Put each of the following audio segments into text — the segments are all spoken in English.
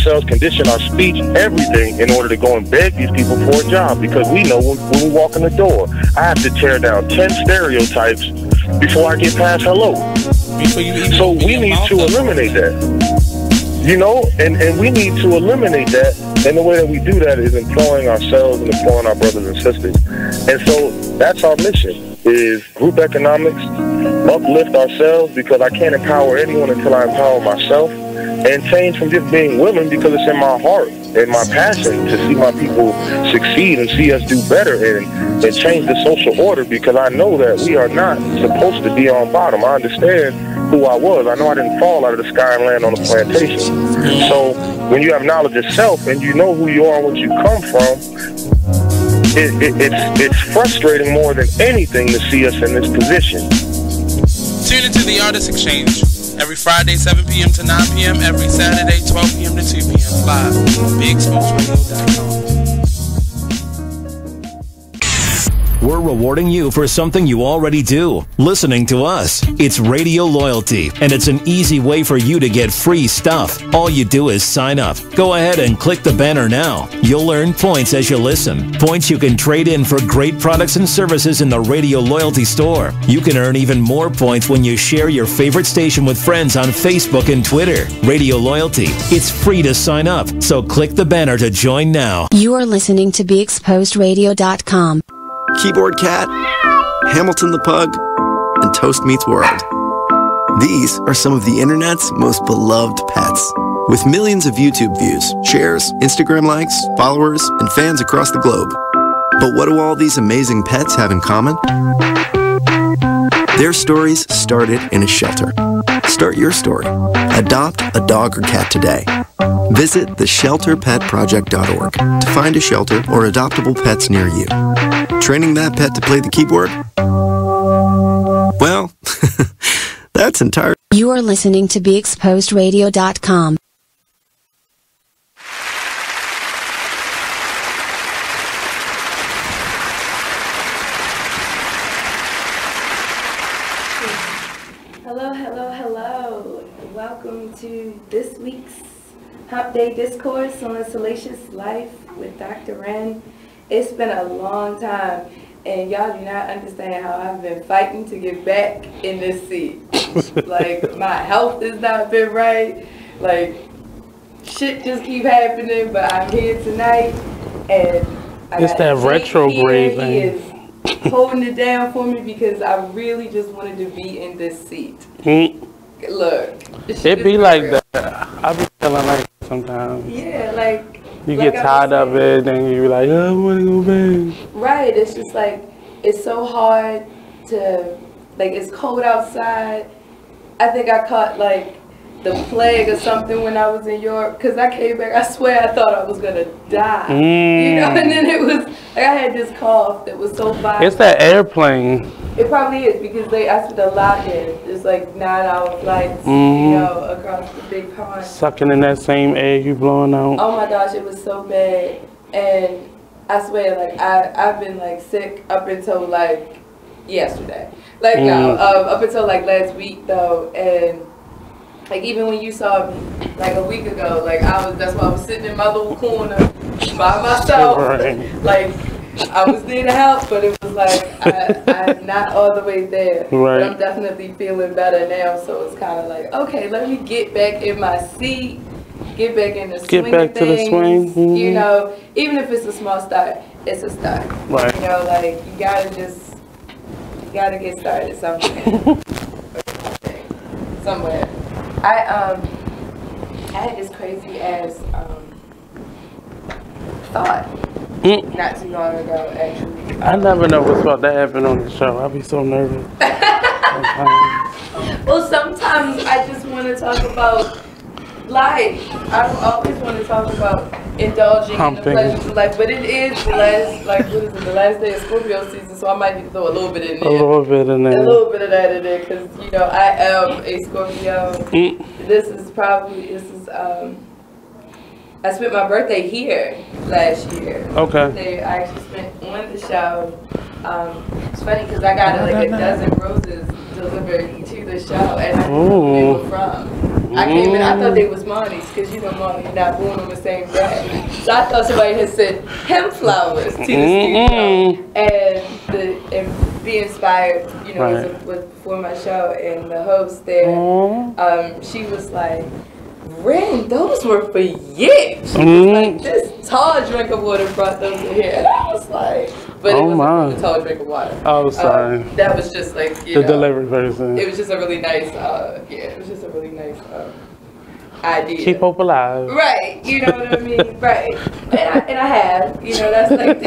ourselves, condition our speech, everything in order to go and beg these people for a job, because we know when we walk in the door, I have to tear down 10 stereotypes before I get past hello. So we need to eliminate that. You know, and we need to eliminate that, and the way that we do that is employing ourselves and employing our brothers and sisters. And so that's our mission, is group economics, uplift ourselves, because I can't empower anyone until I empower myself, and change from just being willing, because it's in my heart and my passion to see my people succeed and see us do better, and change the social order, because I know that we are not supposed to be on bottom. I understand who I was. I know I didn't fall out of the sky and land on a plantation. So when you have knowledge of self and you know who you are and what you come from, it's frustrating more than anything to see us in this position. Tune into the Artist Exchange every Friday 7 p.m. to 9 p.m. every Saturday 12 p.m. to 2 p.m. live on BigExposeRadio.com. We're rewarding you for something you already do, listening to us. It's Radio Loyalty, and it's an easy way for you to get free stuff. All you do is sign up. Go ahead and click the banner now. You'll earn points as you listen. Points you can trade in for great products and services in the Radio Loyalty store. You can earn even more points when you share your favorite station with friends on Facebook and Twitter. Radio Loyalty. It's free to sign up, so click the banner to join now. You are listening to BeExposedRadio.com. Keyboard Cat, Hamilton the Pug, and Toast Meets World. These are some of the internet's most beloved pets. With millions of YouTube views, shares, Instagram likes, followers, and fans across the globe. But what do all these amazing pets have in common? Their stories started in a shelter. Start your story. Adopt a dog or cat today. Visit theshelterpetproject.org to find a shelter or adoptable pets near you. Training that pet to play the keyboard? Well, that's entirely... You are listening to BeExposedRadio.com. Hello, hello, hello. Welcome to this week's Hump Day Discourse on Salacious Life with Dr. Wren. It's been a long time, and y'all do not understand how I've been fighting to get back in this seat. Like, my health has not been right. Like, shit just keep happening, but I'm here tonight, and it's that retrograde thing. He is holding it down for me because I really just wanted to be in this seat. Look, it be like real. That. I be feeling like that sometimes. Yeah, like. You get tired of it, and you be like, oh, I want to go back. Right, it's just like, it's so hard to, like, it's cold outside. I think I caught, like, the plague or something when I was in Europe, because I came back, I swear I thought I was going to die. You know, and then it was, like, I had this cough that was so violent. It's that airplane. It probably is, because I spent a lot in. It's like 9-hour flights, you know, across the big pond. Sucking in that same air you blowing out. Oh my gosh, it was so bad. And I swear, like, I've been, like, sick up until, like, yesterday. Like, no, up until, like, last week, though. And, like, even when you saw me, like, a week ago, like, that's why I was sitting in my little corner by myself. Right. Like, I was there to help, but it was like, I'm not all the way there. Right. But I'm definitely feeling better now, so it's kind of like, okay, let me get back in my seat, get back in the swing of things. The swing. You know, even if it's a small start, it's a start. Right. You know, like, you gotta get started somewhere. I had this crazy ass thought. Not too long ago, actually. I never know what's about to happen on the show. I'll be so nervous. Well, sometimes I just want to talk about life. I always want to talk about indulging in the pleasures of life, but it is the last, like, what is it, the last day of Scorpio season, so I might need to throw a little bit in there. A little bit of that in there, because, you know, I am a Scorpio. I spent my birthday here last year. Okay. I actually spent on the show. It's funny because I got like a dozen roses delivered to the show, and I knew where they were from. I came in, I thought they was Marnie's, because you know Marnie's not born on the same day. So I thought somebody had sent him flowers to the studio. And Be Inspired, you know, was before my show, and the host there, she was like, Wren, those were for you. She was like, this tall drink of water brought those in here. And I was like, but it wasn't a tall drink of water. Oh, sorry. That was just like, you the know, delivery person. It was just a really nice, it was just a really nice idea. Keep hope alive. Right, you know what I mean? Right. And I have, you know, that's like,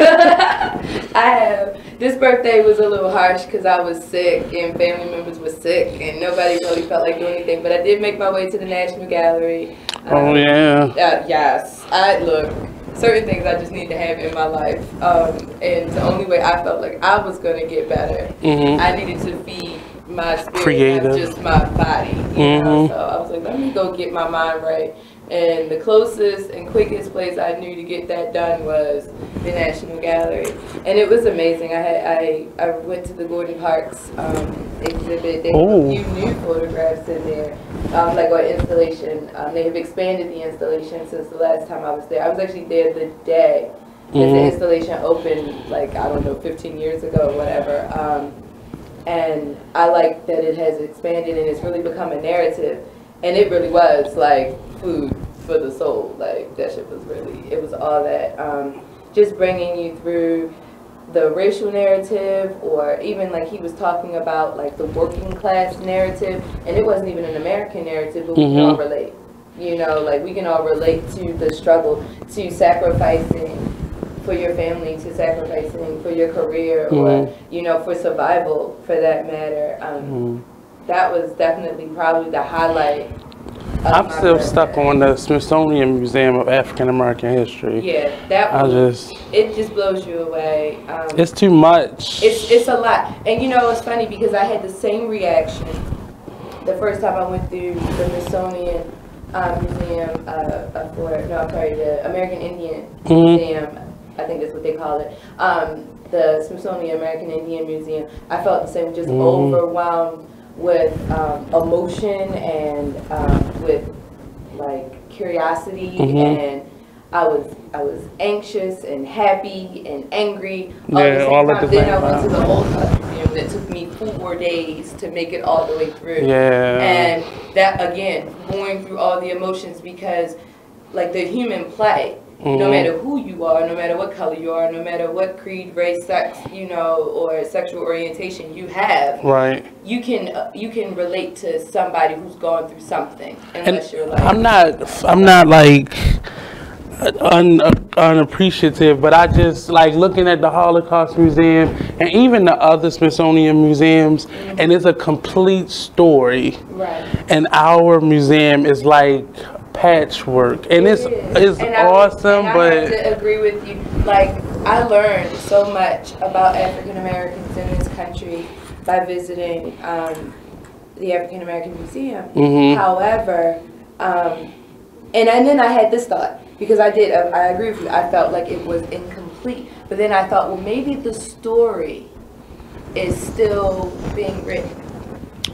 I have. This birthday was a little harsh because I was sick and family members were sick and nobody really felt like doing anything. But I did make my way to the National Gallery. Yes. Look, certain things I just need to have in my life. And the only way I felt like I was going to get better, I needed to feed my spirit, not just my body. You know? So I was like, let me go get my mind right. And the closest and quickest place I knew to get that done was the National Gallery. And it was amazing. I went to the Gordon Parks exhibit. They have a few new photographs in there, like an installation. They have expanded the installation since the last time I was there. I was actually there the day that the installation opened, like, I don't know, 15 years ago or whatever. And I like that it has expanded and it's really become a narrative. And it really was like food for the soul. Like, that shit was really, it was all that. Just bringing you through the racial narrative, or even like he was talking about like the working class narrative. And it wasn't even an American narrative, but we can all relate. You know, like we can all relate to the struggle, to sacrificing for your family, to sacrificing for your career, or, you know, for survival for that matter. That was definitely probably the highlight. I'm still stuck on the Smithsonian Museum of African American History. Yeah, that was, it just blows you away. It's too much. It's a lot. And you know, it's funny because I had the same reaction the first time I went through the Smithsonian Museum the American Indian Museum. I think that's what they call it. The Smithsonian American Indian Museum. I felt the same, just overwhelmed with emotion and with like curiosity, and I was anxious and happy and angry all at the same time. Then I went to the Old House Museum that took me 4 days to make it all the way through. And that again, going through all the emotions, because like the human plight, no matter who you are, no matter what color you are, no matter what creed, race, sex, you know, or sexual orientation you have, you can relate to somebody who's gone through something. Unless you're like, I'm not like unappreciative, but I just like looking at the Holocaust Museum and even the other Smithsonian museums, and it's a complete story. And our museum is like patchwork, and it's awesome. But I have to agree with you. Like, I learned so much about African Americans in this country by visiting the African American Museum. However, and then I had this thought, because I agree with you. I felt like it was incomplete, but then I thought, well, maybe the story is still being written.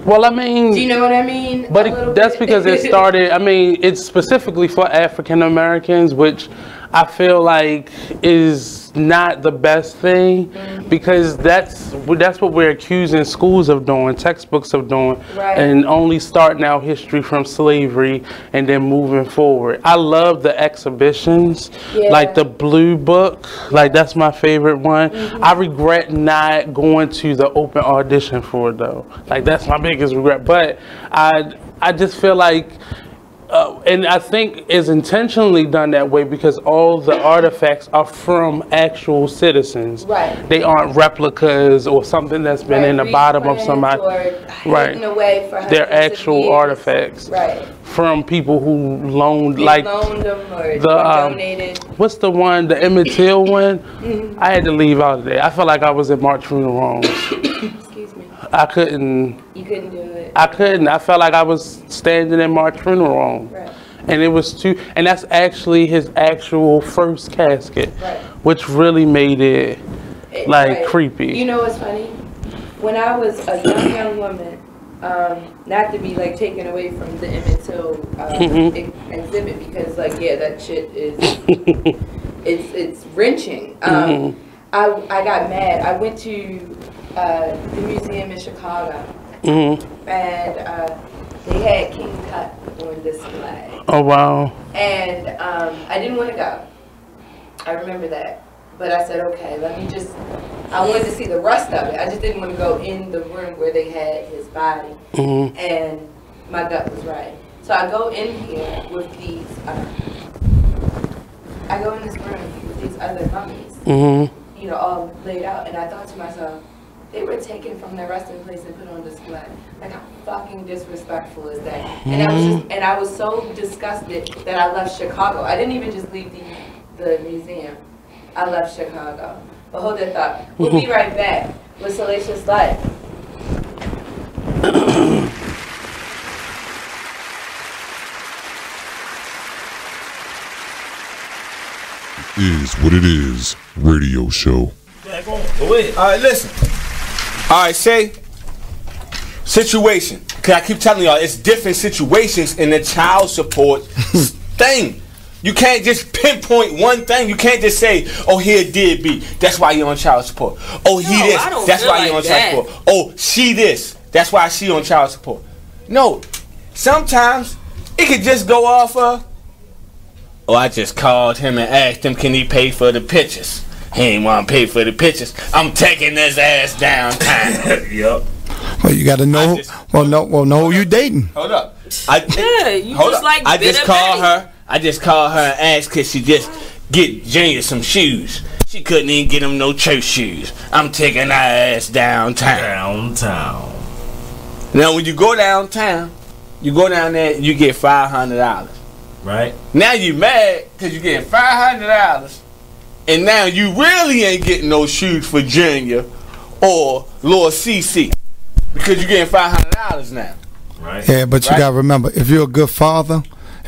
Well, I mean, do you know what I mean? But that's because it started, I mean, it's specifically for African Americans, which I feel like is not the best thing, because that's what we're accusing schools of doing, textbooks of doing, and only starting out history from slavery and then moving forward. I love the exhibitions, like the Blue Book, like that's my favorite one. I regret not going to the open audition for it though. Like that's my biggest regret. But I just feel like, and I think it's intentionally done that way because all the artifacts are from actual citizens. They aren't replicas or something that's been in the bottom of somebody. Away for They're actual artifacts from people who loaned, like loaned them or donated. What's the one, the Emmett Till one? I had to leave out of there. I felt like I was in March Funeral. Excuse me. I couldn't. You couldn't do it. I couldn't. I felt like I was standing in March Funeral. And it was too, and that's actually his actual first casket, which really made it like creepy. You know what's funny? When I was a young woman not to be like taken away from the Emmett Till exhibit, because like that shit is it's wrenching. I got mad. I went to the museum in Chicago, and they had King Tut on display. Oh wow! And I didn't want to go. I remember that. But I said, okay, I wanted to see the rest of it. I just didn't want to go in the room where they had his body. And my gut was right. So I go in here with these, I go in this room with these other mummies, you know, all laid out. And I thought to myself, they were taken from their resting place and put on display. Like, how fucking disrespectful is that? And I was so disgusted that I left Chicago. I didn't even just leave the museum. I left Chicago. But hold that thought. We'll be right back with Salacious Life. Is what it is. Radio show. Go ahead. All right, listen. All right, say situation. Cause I keep telling y'all, it's different situations in the child support thing. You can't just pinpoint one thing. You can't just say, oh, he a deadbeat. That's why you're on child support. Oh, he this. That's why you're on child support. Oh, she this. That's why she on child support. No. Sometimes it could just go off of, oh, I just called him and asked him, can he pay for the pictures? He ain't want to pay for the pictures. I'm taking his ass downtown. Yup. Well, you got to know. Know who you dating. Hold up. I just called her and asked could she just get Junior some shoes. She couldn't even get him no church shoes. I'm taking her ass downtown. Now when you go downtown, you go down there and you get $500. Right. Now you mad because you getting $500, and now you really ain't getting no shoes for Junior or Lord CC because you getting $500 now. Right. Yeah, but you gotta remember, if you're a good father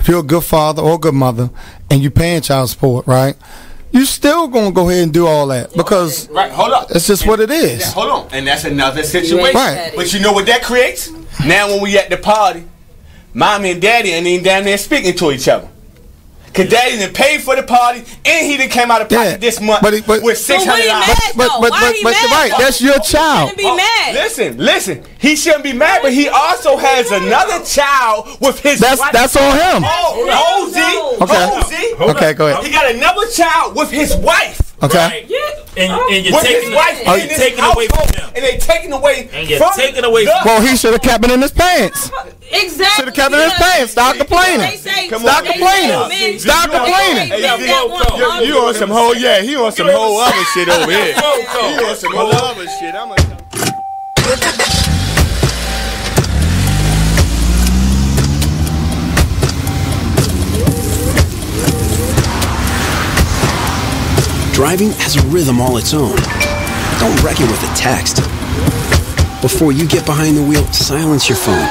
or a good mother, and you paying child support, right? You still gonna go ahead and do all that because hold up. It's just what it is. Hold on, and that's another situation. Right. But you know what that creates? Now when we at the party, mommy and daddy ain't even down there speaking to each other. Cause daddy done paid for the party, and he done came out of pocket this month with $600. But that's your child. Be mad. Listen. He shouldn't be mad, but he also has another child with his wife. That's on him. Okay, go ahead. He got another child with his wife. Okay. Right. And you're taking away from him. And they taking away taking away from him. Well, he should have kept it in his pants. Exactly. Should have kept it in his pants. Stop complaining. Stop complaining. You on some whole, he on some whole other shit over here. He on some whole other shit. Driving has a rhythm all its own. Don't wreck it with a text. Before you get behind the wheel, silence your phone.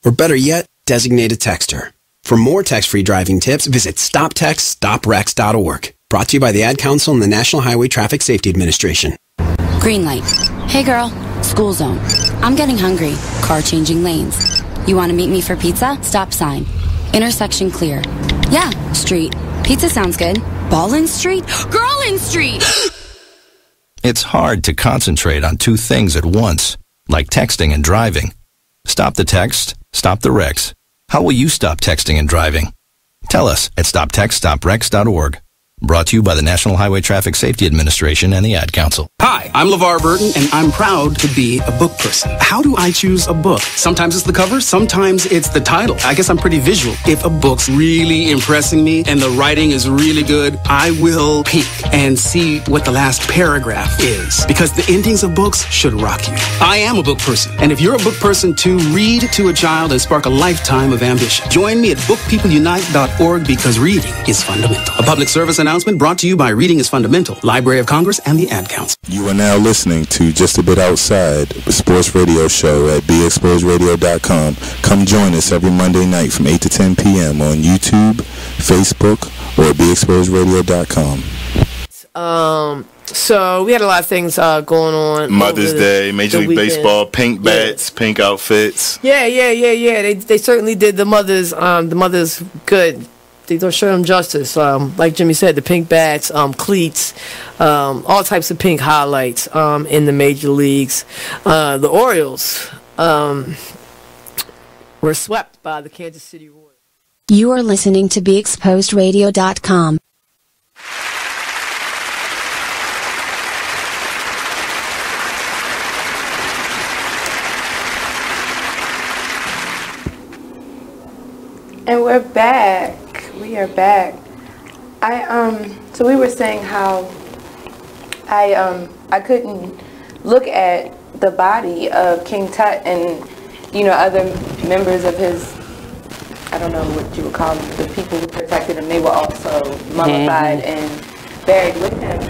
Or better yet, designate a texter. For more text-free driving tips, visit stoptextstoprex.org. Brought to you by the Ad Council and the National Highway Traffic Safety Administration. Green light. Hey girl, school zone. I'm getting hungry. Car changing lanes. You want to meet me for pizza? Stop sign. Intersection clear. Yeah, street. Pizza sounds good. Ballin' Street? Girlin' Street! It's hard to concentrate on two things at once, like texting and driving. Stop the text, stop the wrecks. How will you stop texting and driving? Tell us at stoptextstoprex.org. Brought to you by the National Highway Traffic Safety Administration and the Ad Council. Hi, I'm LeVar Burton, and I'm proud to be a book person. How do I choose a book? Sometimes it's the cover, sometimes it's the title. I guess I'm pretty visual. If a book's really impressing me and the writing is really good, I will peek and see what the last paragraph is. Because the endings of books should rock you. I am a book person, and if you're a book person too, read to a child and spark a lifetime of ambition. Join me at bookpeopleunite.org because reading is fundamental. A public service announcement brought to you by Reading is Fundamental, Library of Congress, and the Ad Council. You are now listening to Just a Bit Outside, the sports radio show at BExposedRadio.com. Come join us every Monday night from 8 to 10 p.m. on YouTube, Facebook, or at BExposedRadio.com. So we had a lot of things going on. Mother's Day, Major League Baseball, pink bats, pink outfits. Yeah. They certainly did the mothers good. They don't show them justice. Like Jimmy said, the pink bats, cleats, all types of pink highlights in the major leagues. The Orioles were swept by the Kansas City Royals. You are listening to BeExposedRadio.com. And we're back. We are back. So we were saying how I couldn't look at the body of King Tut and other members of his, I don't know what you would call them, the people who protected him. They were also mummified and buried with him.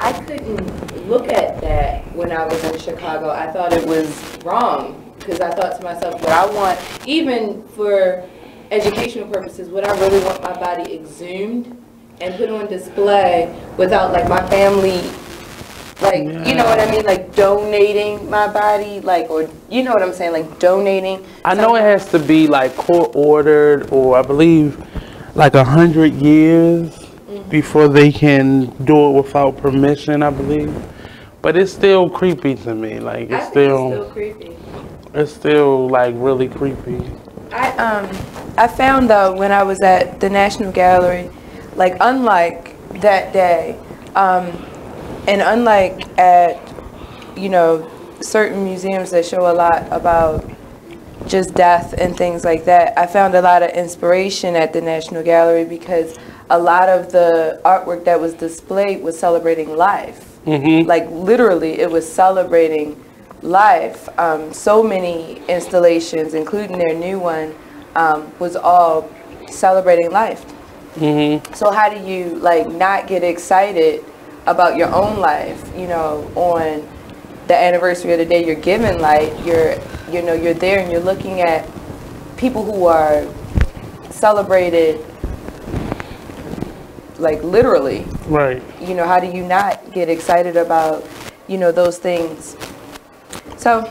I couldn't look at that when I was in Chicago. I thought it was wrong because I thought to myself, what I want, even for educational purposes, would I really want my body exhumed and put on display without my family, you know what I mean, donating my body, or you know what I'm saying, donating. I know it has to be court ordered, or I believe 100 years before they can do it without permission, I believe. But it's still creepy to me. It's still creepy. It's still really creepy. I found though when I was at the National Gallery, unlike that day, and unlike at certain museums that show a lot about just death and things like that, I found a lot of inspiration at the National Gallery because a lot of the artwork that was displayed was celebrating life. Literally, it was celebrating life. So many installations, including their new one, was all celebrating life. So how do you not get excited about your own life, on the anniversary of the day you're given life? You're there and you're looking at people who are celebrated literally. Right. How do you not get excited about those things? So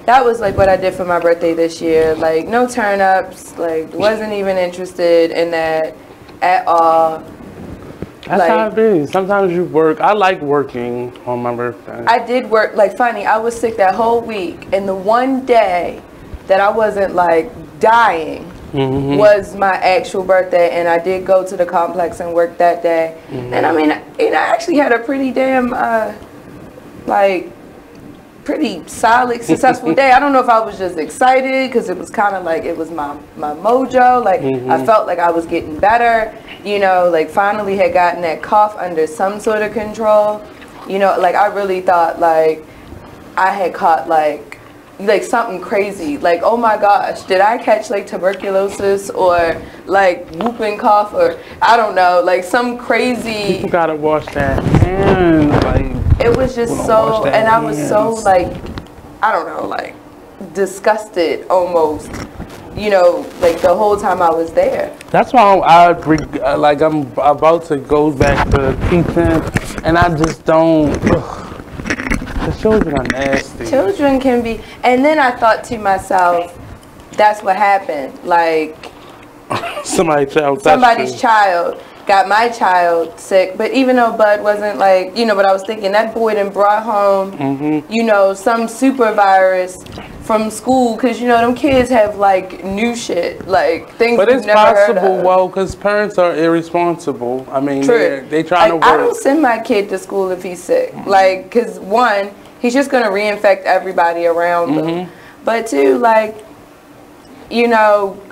that was what I did for my birthday this year. No turn-ups, wasn't even interested in that at all. That's how it is. Sometimes you work. I like working on my birthday. I did work. Funny, I was sick that whole week, and the one day that I wasn't dying was my actual birthday, and I did go to the complex and work that day. And I mean, I actually had a pretty damn pretty solid, successful day. I don't know if I was just excited because it was kind of it was my mojo. I felt like I was getting better. Finally had gotten that cough under some sort of control. I really thought I had caught something crazy. Oh my gosh, did I catch tuberculosis or whooping cough or I don't know, some crazy. People gotta wash their hands. It was just so, and I was so I don't know, disgusted almost. The whole time I was there. That's why I'm about to go back to teaching, and I just don't. The children are nasty. Children can be, and then I thought to myself, that's what happened. Somebody's child got my child sick, but even though Bud wasn't but I was thinking that boy done brought home, some super virus from school, because them kids have new shit, things. But it's never possible, heard of. well, because parents are irresponsible. I mean, True. they trying to work. I don't send my kid to school if he's sick, because one, he's just gonna reinfect everybody around him, but two,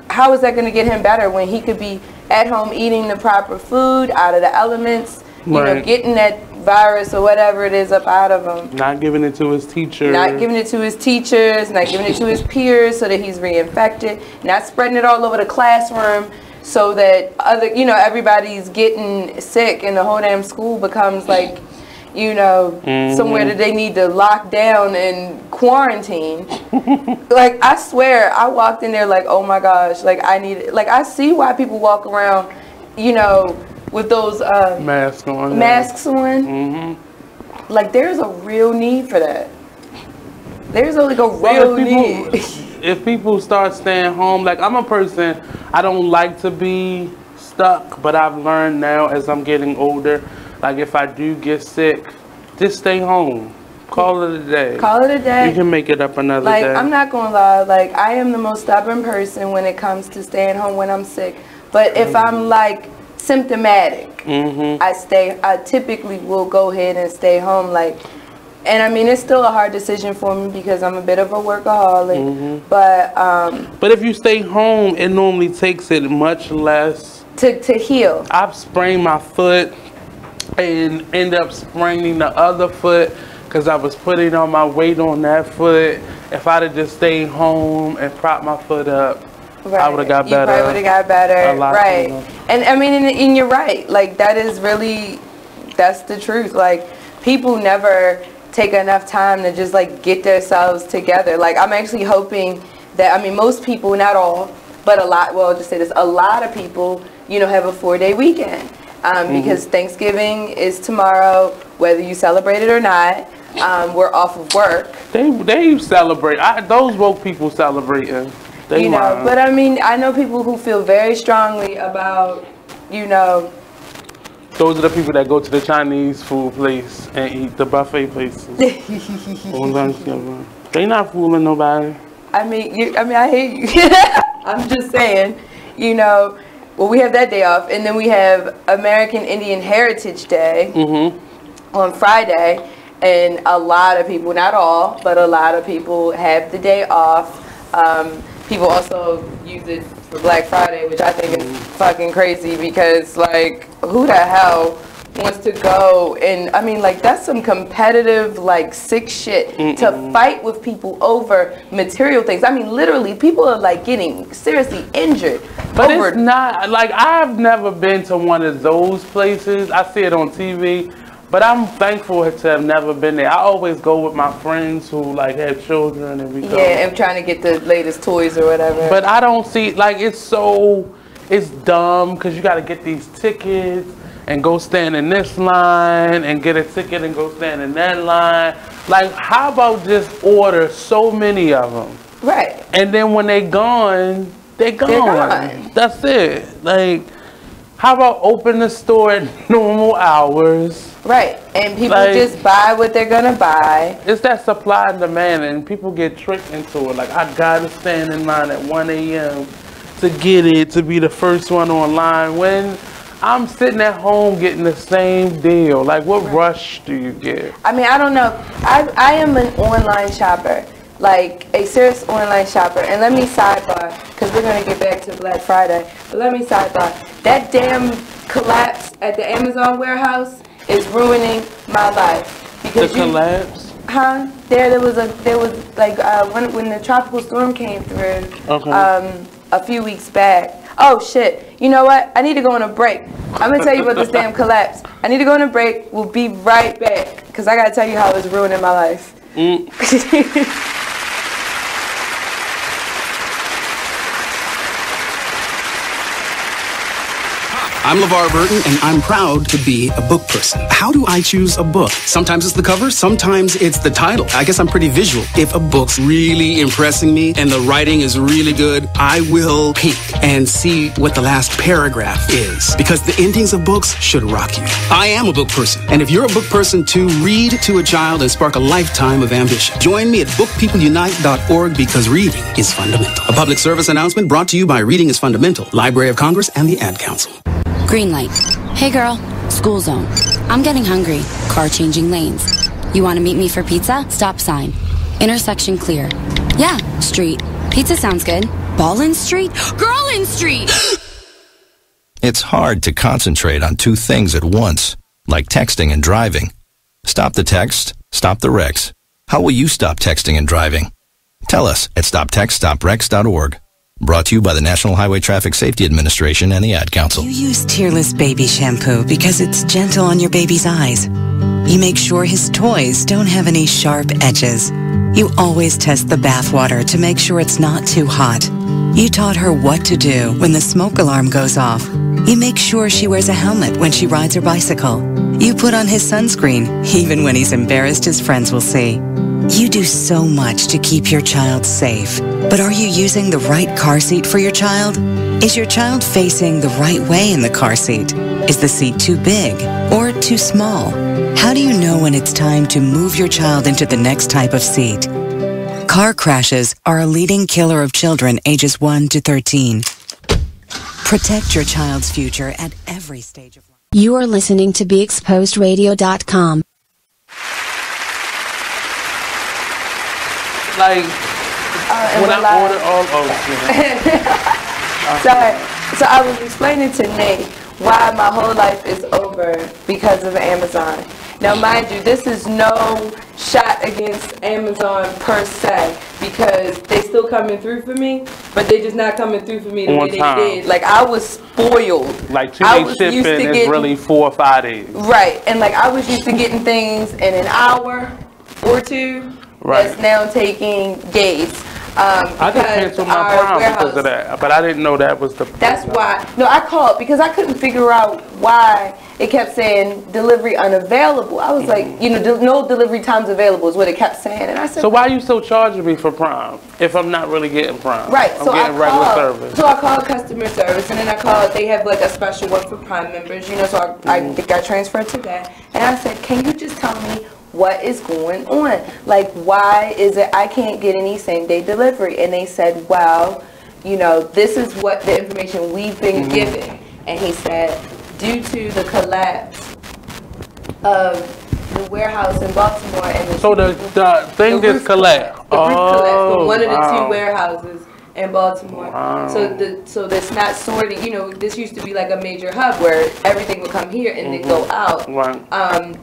how is that gonna get him better when he could be at home eating the proper food, out of the elements, getting that virus or whatever it is up out of him. Not giving it to his teacher. Not giving it to his teachers, not giving it to his peers so that he's reinfected, not spreading it all over the classroom so that everybody's getting sick and the whole damn school becomes somewhere that they need to lock down and quarantine. I swear, I walked in there oh my gosh, I see why people walk around, with those masks on. Mm-hmm. Like, there's a real need for that. There's like a real need. If people start staying home, like I'm a person, I don't like to be stuck, but I've learned now as I'm getting older, like if I do get sick, just stay home. Call it a day. Call it a day. You can make it up another like, day. I'm not gonna lie, like I am the most stubborn person when it comes to staying home when I'm sick. But if I'm like symptomatic, I typically will go ahead and stay home. Like, and I mean, it's still a hard decision for me because I'm a bit of a workaholic. But if you stay home, it normally takes it much less to heal. I've sprained my foot and end up spraining the other foot because I was putting all my weight on that foot. If I'd have just stayed home and propped my foot up, I would have got better. You probably would have got better, right? Sooner. And I mean, and you're right. Like that is really, that's the truth. Like people never take enough time to just like get themselves together. Like I'm actually hoping that, I mean, most people, not all, but a lot, well, I'll just say this, a lot of people, you know, have a 4-day weekend because Thanksgiving is tomorrow, whether you celebrate it or not. We're off of work. They celebrate. Those woke people celebrating. They you know, mind. But I mean, I know people who feel very strongly about, you know. Those are the people that go to the Chinese food place and eat the buffet places on Thanksgiving. They not fooling nobody. I mean, I hear you. I'm just saying, you know. Well, we have that day off, and then we have American Indian Heritage Day on Friday. And a lot of people, not all, but a lot of people have the day off. People also use it for Black Friday, which I think is fucking crazy because, like, who the hell wants to go and, I mean, like, that's some competitive, like, sick shit to fight with people over material things. I mean, literally, people are, like, getting seriously injured. But it's not, like, I've never been to one of those places. I see it on TV. But I'm thankful to have never been there. I always go with my friends who like have children and we go. Yeah, and trying to get the latest toys or whatever. But I don't see, like, it's dumb because you got to get these tickets and go stand in this line and get a ticket and go stand in that line. Like, how about just order so many of them? Right. And then when they're gone, they're gone. That's it. Like, how about open the store at normal hours? Right, and people like, just buy what they're gonna buy. It's that supply and demand, and people get tricked into it. Like, I gotta stand in line at 1 a.m. to get it, to be the first one online. When I'm sitting at home getting the same deal. Like, what rush do you get? I mean, I don't know. I am an online shopper, like a serious online shopper. And let me sidebar, because we're gonna get back to Black Friday. But let me sidebar. That damn collapse at the Amazon warehouse is ruining my life. Because the collapse? Huh? There was like when the tropical storm came through a few weeks back. Oh shit! You know what? I need to go on a break. I'm gonna tell you about this damn collapse. I need to go on a break. We'll be right back because I gotta tell you how it's ruining my life. I'm LeVar Burton, and I'm proud to be a book person. How do I choose a book? Sometimes it's the cover, sometimes it's the title. I guess I'm pretty visual. If a book's really impressing me and the writing is really good, I will peek and see what the last paragraph is. Because the endings of books should rock you. I am a book person, and if you're a book person too, read to a child and spark a lifetime of ambition. Join me at bookpeopleunite.org because reading is fundamental. A public service announcement brought to you by Reading is Fundamental, Library of Congress, and the Ad Council. Green light. Hey girl, school zone. I'm getting hungry. Car changing lanes. You want to meet me for pizza? Stop sign. Intersection clear. Yeah, street. Pizza sounds good. Ballin Street? Girlin Street! It's hard to concentrate on two things at once, like texting and driving. Stop the text, stop the wrecks. How will you stop texting and driving? Tell us at stoptextstopwrecks.org. Brought to you by the National Highway Traffic Safety Administration and the Ad Council. You use Tearless Baby Shampoo because it's gentle on your baby's eyes. You make sure his toys don't have any sharp edges. You always test the bathwater to make sure it's not too hot. You taught her what to do when the smoke alarm goes off. You make sure she wears a helmet when she rides her bicycle. You put on his sunscreen, even when he's embarrassed his friends will see. You do so much to keep your child safe. But are you using the right car seat for your child? Is your child facing the right way in the car seat? Is the seat too big or too small? How do you know when it's time to move your child into the next type of seat? Car crashes are a leading killer of children ages 1 to 13. Protect your child's future at every stage of life. You are listening to BeExposedRadio.com. Like, when I order So I was explaining to Nate why my whole life is over because of Amazon. Now, mind you, this is no shot against Amazon per se, because they still coming through for me, but they just not coming through for me the way they did. Like, I was spoiled. Like, 2-day shipping is really 4 or 5 days. Right, and like, I was used to getting things in an hour or two. Right. That's now taking days. I just canceled my Prime because of that, but I didn't know that was the problem. That's why. No, I called because I couldn't figure out why it kept saying delivery unavailable. I was like, you know, no delivery times available is what it kept saying. And I said, so why are you still charging me for Prime if I'm not really getting Prime? Right. I'm getting regular service. So I called customer service, and then I called. They have like a special one for Prime members, you know. So I got transferred to that, and I said, can you just tell me what is going on? Like, why is it I can't get any same-day delivery? And they said, well, you know, this is what the information we've been given. And he said, due to the collapse of the warehouse in Baltimore and the thing just collapsed. The roof collapsed from one of the 2 warehouses in Baltimore. So that's not sorting. You know, this used to be like a major hub where everything would come here and then go out.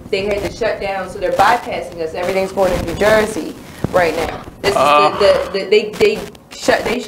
They had to shut down, so they're bypassing us. Everything's going to New Jersey right now. This is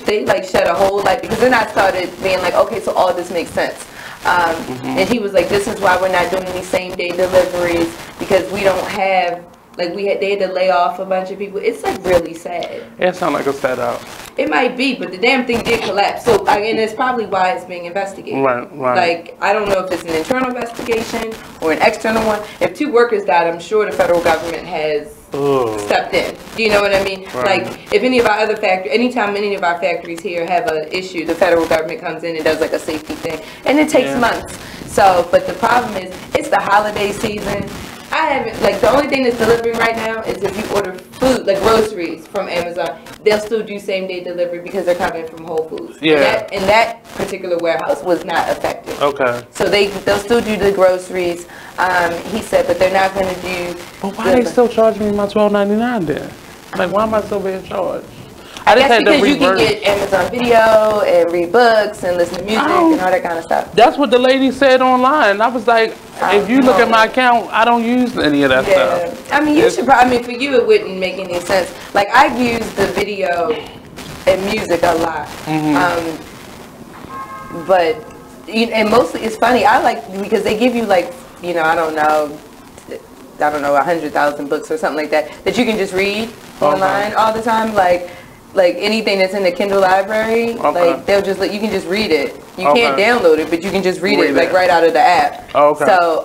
they shut a whole because then I started being like, okay, so all this makes sense. And he was like, this is why we're not doing any same day deliveries, because we don't have. Like they had to lay off a bunch of people. It's like really sad. It sounds like a setup. It might be, but the damn thing did collapse. So and it's probably why it's being investigated. Right. Like, I don't know if it's an internal investigation or an external one. If 2 workers died, I'm sure the federal government has stepped in. Do you know what I mean? Right. Like, if any of our other anytime any of our factories here have an issue, the federal government comes in and does like a safety thing, and it takes months. So, but the problem is, it's the holiday season. I haven't, like, the only thing that's delivering right now is if you order food, like groceries from Amazon, they'll still do same-day delivery because they're coming from Whole Foods. Yeah. And that particular warehouse was not affected. Okay. So they'll still do the groceries, he said, but they're not going to do... But why are they still charging me my $12.99 then? Like, why am I still being charged? I guess because you can get Amazon Video and read books and listen to music and all that kind of stuff. That's what the lady said online. I was like, if you look at my account, I don't use any of that stuff. I mean, you should probably, I mean, for you it wouldn't make any sense. Like, I use the video and music a lot. But, and mostly, it's funny, I like, because they give you like, you know, I don't know, 100,000 books or something like that you can just read online all the time. Like anything that's in the Kindle library, like they'll just you can just read it. You can't download it, but you can just read it like right out of the app. So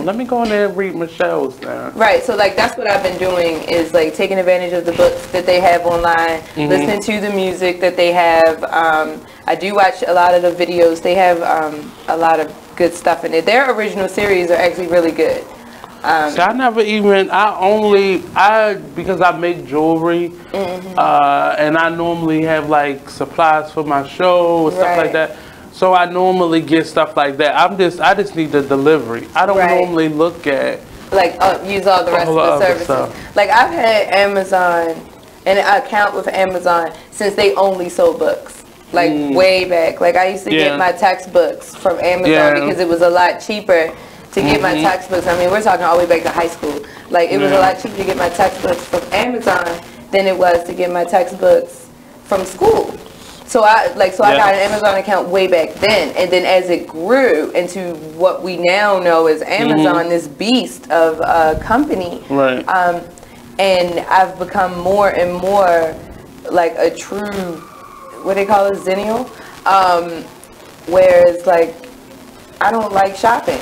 let me go in there and read Michelle's now. Right, so like that's what I've been doing is like taking advantage of the books that they have online, listening to the music that they have. I do watch a lot of the videos. They have a lot of good stuff in it. Their original series are actually really good. So I never even, because I make jewelry, and I normally have like supplies for my show and stuff like that. So I normally get stuff like that. I just need the delivery. I don't normally look at use all the rest of the services. Stuff. Like I've had Amazon and an account with Amazon since they only sold books. Like way back. Like I used to get my textbooks from Amazon because it was a lot cheaper to get my textbooks. I mean, we're talking all the way back to high school. Like, it was a lot cheaper to get my textbooks from Amazon than it was to get my textbooks from school. So I got an Amazon account way back then, and then as it grew into what we now know as Amazon, this beast of a company, and I've become more and more like a true, what they call it, Zennial, whereas like I don't like shopping.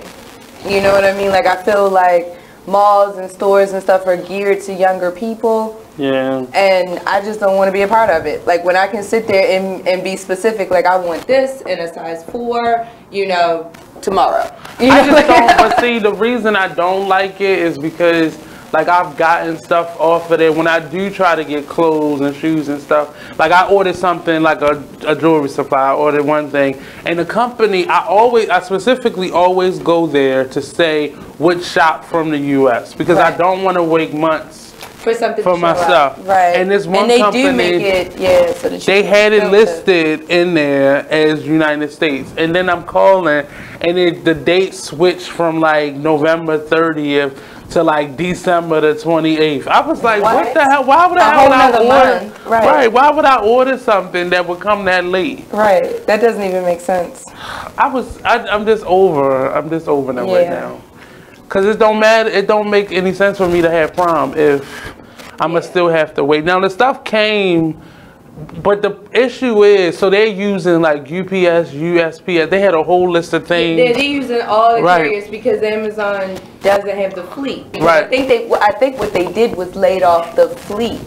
You know what I mean? Like, I feel like malls and stores and stuff are geared to younger people. Yeah. And I just don't want to be a part of it. Like, when I can sit there and be specific, like, I want this in a size 4, you know, tomorrow. You know? I just don't, but see, the reason I don't like it is because, like, I've gotten stuff off of there when I do try to get clothes and shoes and stuff. Like, I ordered something like a jewelry supply. I ordered one thing, and the company, I specifically always go there to say which shop from the U.S. because I don't want to wait months for something for my stuff. Right. And this one and they company, do make it, yeah, so that they had it listed in there as United States, and then I'm calling, and the date switched from like November 30th to like December the 28th. I was like, what the hell? Why would I order? Right. Why would I order something that would come that late? Right. That doesn't even make sense. I'm just over them right now. Cause it don't matter. It don't make any sense for me to have prom if I'ma still have to wait. Now the stuff came, but the issue is, so they're using like UPS, USPS. They had a whole list of things. Yeah, they're using all the carriers because Amazon doesn't have the fleet. Because I think what they did was laid off the fleet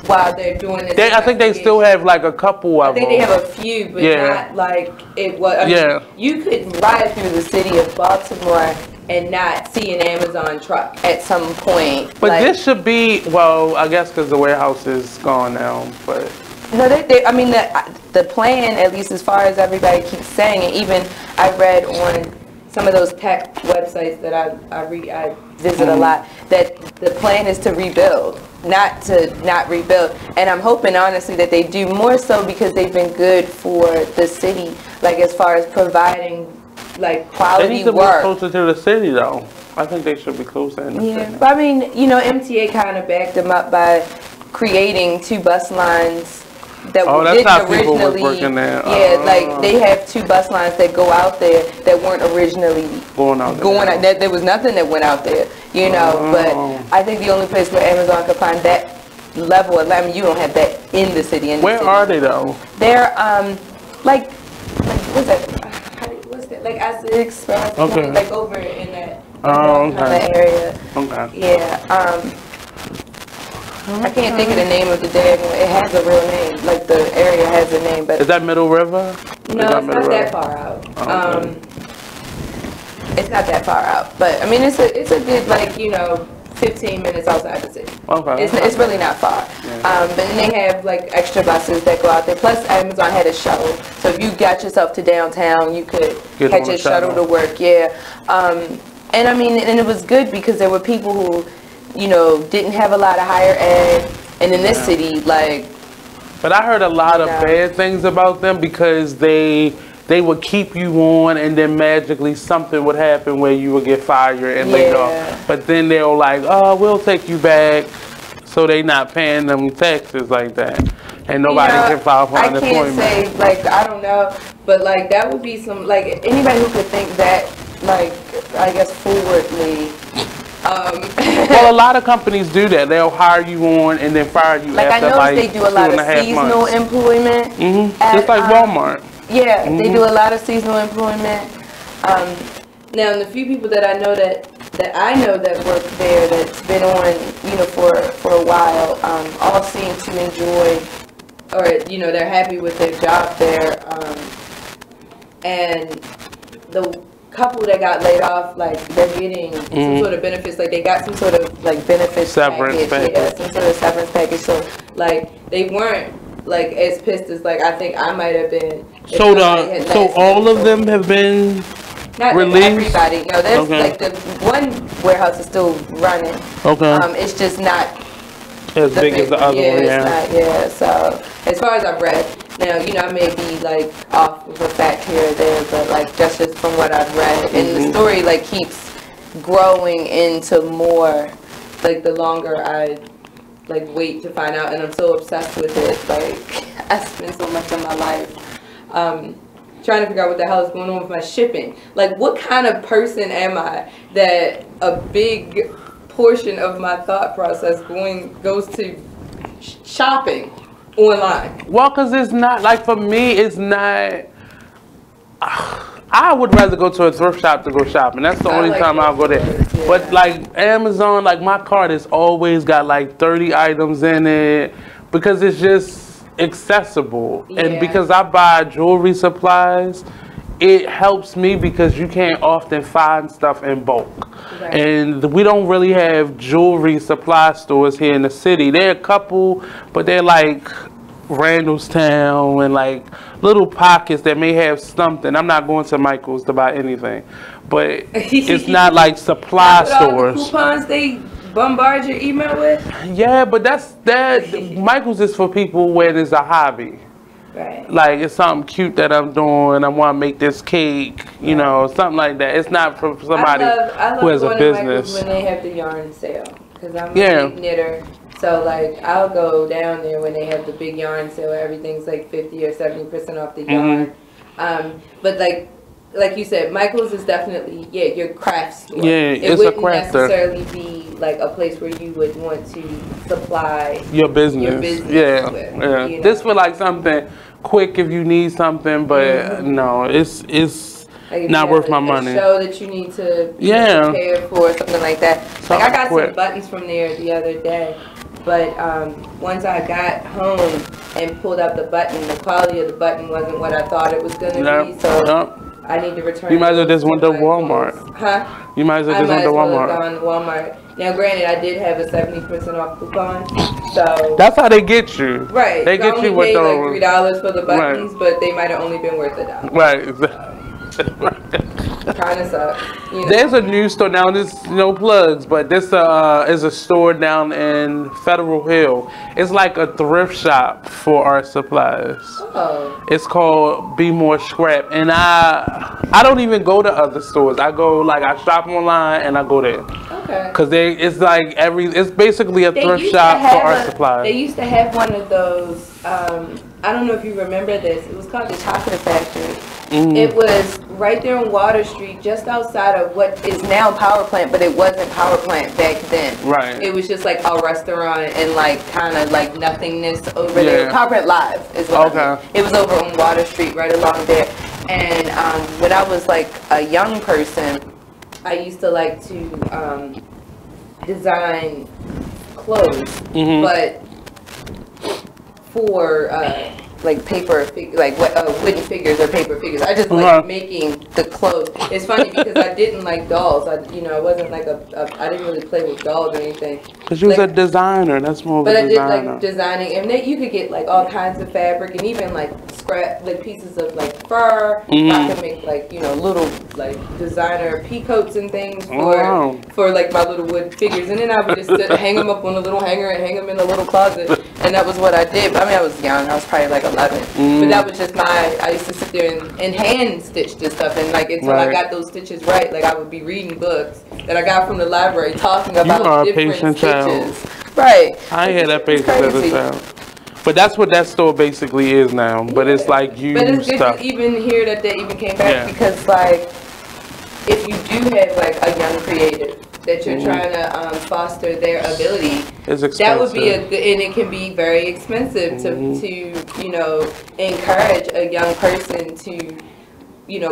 while they're doing this. I think they still have like a couple of them. I think they have a few, but not like it was. I mean, you could ride through the city of Baltimore and not see an Amazon truck at some point. But like, this should be, well, I guess because the warehouse is gone now, but. No, I mean, the plan, at least as far as everybody keeps saying, and even I read on some of those tech websites that I visit a lot, that the plan is to rebuild, not rebuild. And I'm hoping, honestly, that they do more so because they've been good for the city, like as far as providing like quality work. They need to be closer to the city, though. I think they should be closer in the city. But I mean, you know, MTA kind of backed them up by creating 2 bus lines that didn't originally. Working there. Like they have 2 bus lines that go out there that weren't originally going out. There was nothing that went out there, you know. But I think the only place where Amazon could find that level of, I mean, you don't have that in the city. Where are they though? They're like what's that? Like Essex, like over in that kind of area. Okay. Yeah. I can't think of the name of the day. It has a real name. Like the area has a name, but is that Middle River? No, it's not that far out. It's not that far out, but I mean, it's a good, like, you know, 15 minutes outside the city. Okay. It's really not far. But then they have like extra buses that go out there. Plus, Amazon had a shuttle, so if you got yourself to downtown, you could catch a shuttle to work. Yeah. And I mean, and it was good because there were people who, you know, didn't have a lot of higher ed, and in this city, like. But I heard a lot of bad things about them because they would keep you on, and then magically something would happen where you would get fired and laid off. But then they'll like, oh, we'll take you back, so they not paying them taxes like that, and nobody can file for unemployment. I can't say, like, I don't know, but like that would be some, like, anybody who could think that, like, I guess forwardly. Well, a lot of companies do that. They'll hire you on and then fire you after like 2.5 months. I noticed they do a lot of seasonal employment. Just like Walmart. Yeah, they do a lot of seasonal employment. Now, and the few people that I know that work there, that's been on, you know, for a while, all seem to enjoy, or, you know, they're happy with their job there. And the couple that got laid off, like, they're getting some sort of benefits, like they got some sort of like benefits severance package. Yeah, some sort of severance package. So like they weren't like as pissed as like I think I might have been. So all of them have been not released? Everybody. No, there's like the one warehouse is still running. Okay. It's just not as big as the other one. Yeah. So as far as I've read. Now, you know, I may be like off with a fact here or there, but like just from what I've read, and the story like keeps growing into more, like the longer I like wait to find out, and I'm so obsessed with it. Like I spend so much of my life trying to figure out what the hell is going on with my shipping. Like, what kind of person am I that a big portion of my thought process goes to shopping online? Well, because it's not, like, for me, it's not, I I would rather go to a thrift shop to go shopping. That's the only time I'll go there. Yeah. But like Amazon, like my cart has always got like 30 items in it because it's just accessible. Yeah. And because I buy jewelry supplies, it helps me because you can't often find stuff in bulk. Right. And we don't really have jewelry supply stores here in the city. There are a couple, but they're like Randallstown and like little pockets that may have something. I'm not going to Michael's to buy anything, but it's not like supply stores. All the coupons they bombard your email with? Yeah, but that Michael's is for people where there's a hobby. Right. Like it's something cute that I'm doing. I want to make this cake, you know, something like that. It's not for somebody who has a business. When they have the yarn sale, because I'm a big knitter. So like I'll go down there when they have the big yarn sale. Everything's like 50 or 70% off the yarn. But like you said, Michael's is definitely your craft store. Yeah, it's a craft store. It wouldn't necessarily be like a place where you would want to supply your business. Yeah, with, yeah. You know? This for like something quick if you need something, but no, it's like not worth my money. A show that you need to prepare for, something like that. Like I got some buttons from there the other day. But once I got home and pulled out the button, the quality of the button wasn't what I thought it was going to be. So I need to return. You might as well just went to Walmart. Huh? You might as well just went to Walmart. I might as well have gone to Walmart. Now, granted, I did have a 70% off coupon, so that's how they get you. Right. They get you with those. Like $3 for the buttons, but they might have only been worth $1. Right. Kind of sucks. You know? There's a new store now. This no plugs, but this is a store down in Federal Hill. It's like a thrift shop for art supplies. Oh. It's called Be More Scrap, and I don't even go to other stores. I go I shop online and I go there. Okay. Cause it's basically a thrift shop for art supplies. They used to have one of those. I don't know if you remember this. It was called the Chocolate Factory. It was right there on Water Street, just outside of what is now Power Plant, but it wasn't Power Plant back then. Right. It was just like a restaurant and kind of like nothingness over there. Power Plant Live is what I mean. It was over on Water Street, right along there. And when I was like a young person, I used to like to design clothes, but for like paper, wooden figures or paper figures. I just like making the clothes. It's funny because I didn't like dolls. I wasn't like I didn't really play with dolls or anything. Cause you was a designer. That's more of a designer. But I did like designing, and then you could get like all kinds of fabric and even like scrap, like pieces of like fur. I could make little like designer peacoats and things for like my little wood figures, and then I would just hang them up on a little hanger and hang them in a little closet, and that was what I did. I mean, I was young. I was probably like 11, but that was just I used to sit there and hand stitch this stuff, and like until I got those stitches right, like I would be reading books that I got from the library talking about different stitches. Right. I ain't had that patience as a child. But that's what that store basically is now. But it's like used stuff. But it's good to even hear that they even came back because like if you do have like a young creative that you're trying to foster their ability, that would be and it can be very expensive to encourage a young person to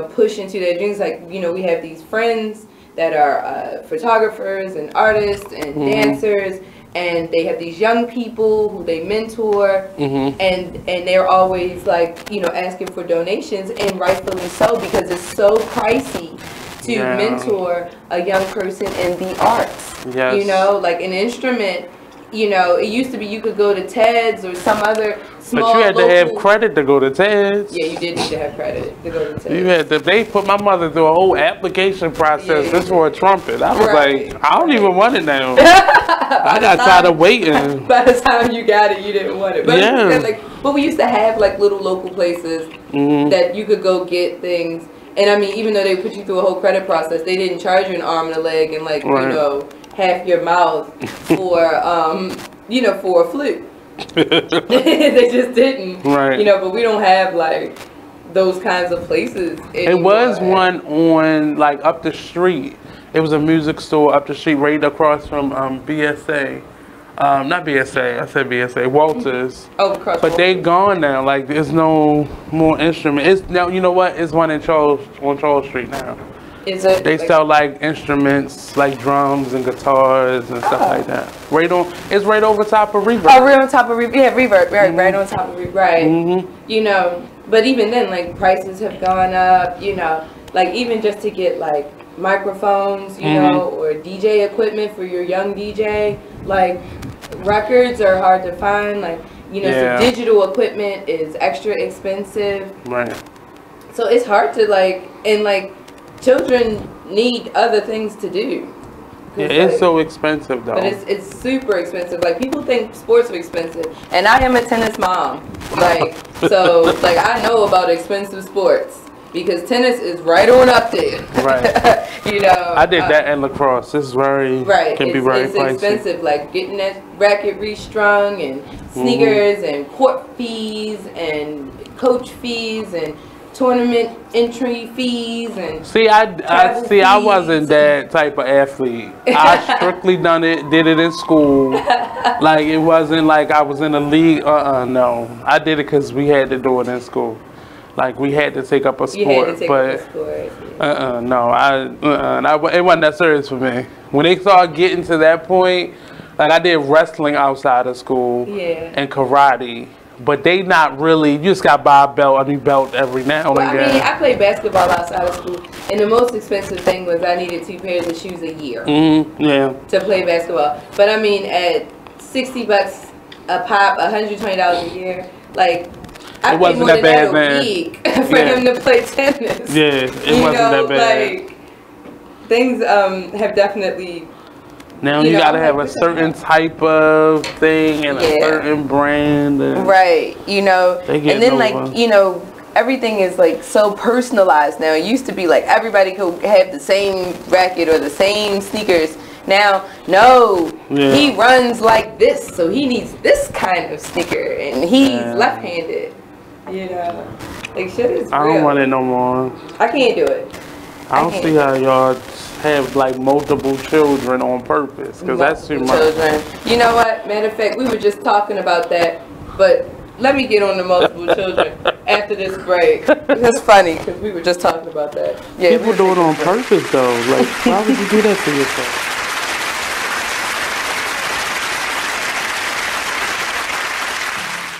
push into their dreams. Like we have these friends that are photographers and artists and dancers, and they have these young people who they mentor, and they're always like asking for donations, and rightfully so, because it's so pricey to mentor a young person in the arts. Yes. Like an instrument. It used to be you could go to TED's or some other small. But you had to have credit to go to TED's. Yeah, you did need to have credit to go to TED's. You had to. They put my mother through a whole application process just for a trumpet. I was like, I don't even want it now. I got tired of waiting. By the time you got it, you didn't want it. But but we used to have like little local places that you could go get things. And I mean, even though they put you through a whole credit process, they didn't charge you an arm and a leg and like half your mouth for for a flute. They just didn't. Right. But we don't have like those kinds of places anymore. It was one on like up the street. It was a music store up the street, right across from BSA. Not BSA. I said BSA. Walters. Oh, across. But they gone now. Like there's no more instrument. It's now. You know what? It's one in Charles Street now. Is it? They sell like instruments, like drums and guitars and stuff like that. It's right over top of Reverb. Oh, right on top of Reverb. Yeah, Reverb. Right, right on top of Reverb. Right. You know, but even then, like prices have gone up. You know, like even just to get like microphones, you know, or DJ equipment for your young DJ. Like records are hard to find. Like you know, so digital equipment is extra expensive. Right. So it's hard to like children need other things to do. Yeah, it's so expensive though. But it's super expensive. Like people think sports are expensive, and I am a tennis mom. Like so, like I know about expensive sports because tennis is right on up there. Right. You know. I did that in lacrosse. This is very can be very it's pricey. expensive. Like getting that racket restrung and sneakers and court fees and coach fees and tournament entry fees and I wasn't that type of athlete. I strictly did it in school. Like it wasn't like I was in a league. No, I did it because we had to do it in school. Like we had to take up a sport, it wasn't that serious for me. When they started getting to that point, like I did wrestling outside of school and karate. But they not really, you just got to buy a new belt every now and again. I mean, I played basketball outside of school, and the most expensive thing was I needed 2 pairs of shoes a year to play basketball. But I mean, at $60 a pop, $120 a year, like, I paid more than that a week for him to play tennis. Yeah, it wasn't that bad. Like, things have definitely... Now you gotta have a certain type of thing and a certain brand. And right, you know, and then like, you know, everything is like so personalized now. It used to be like everybody could have the same racket or the same sneakers. Now, no, he runs like this, so he needs this kind of sneaker, and he's left-handed. You know, like shit is real. I don't want it no more. I can't do it. I don't see how y'all have like multiple children on purpose, because that's too much. You know what? Matter of fact, we were just talking about that, but let me get on the multiple children after this break. That's funny because we were just talking about that. Yeah, people do it on purpose though. Like, why would you do that to yourself?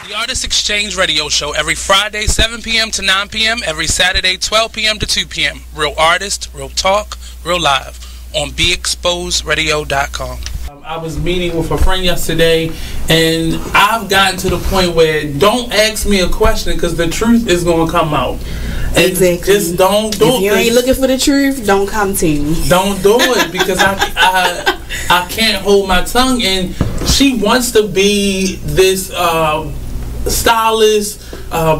The Artist Exchange Radio Show every Friday 7 p.m. to 9 p.m. every Saturday 12 p.m. to 2 p.m. Real artist, real talk, real live on BeExposedRadio.com. I was meeting with a friend yesterday, and I've gotten to the point where don't ask me a question because the truth is going to come out. Exactly. Just don't do it. If you ain't looking for the truth, don't come to me. Don't do it because I can't hold my tongue. And she wants to be this stylist,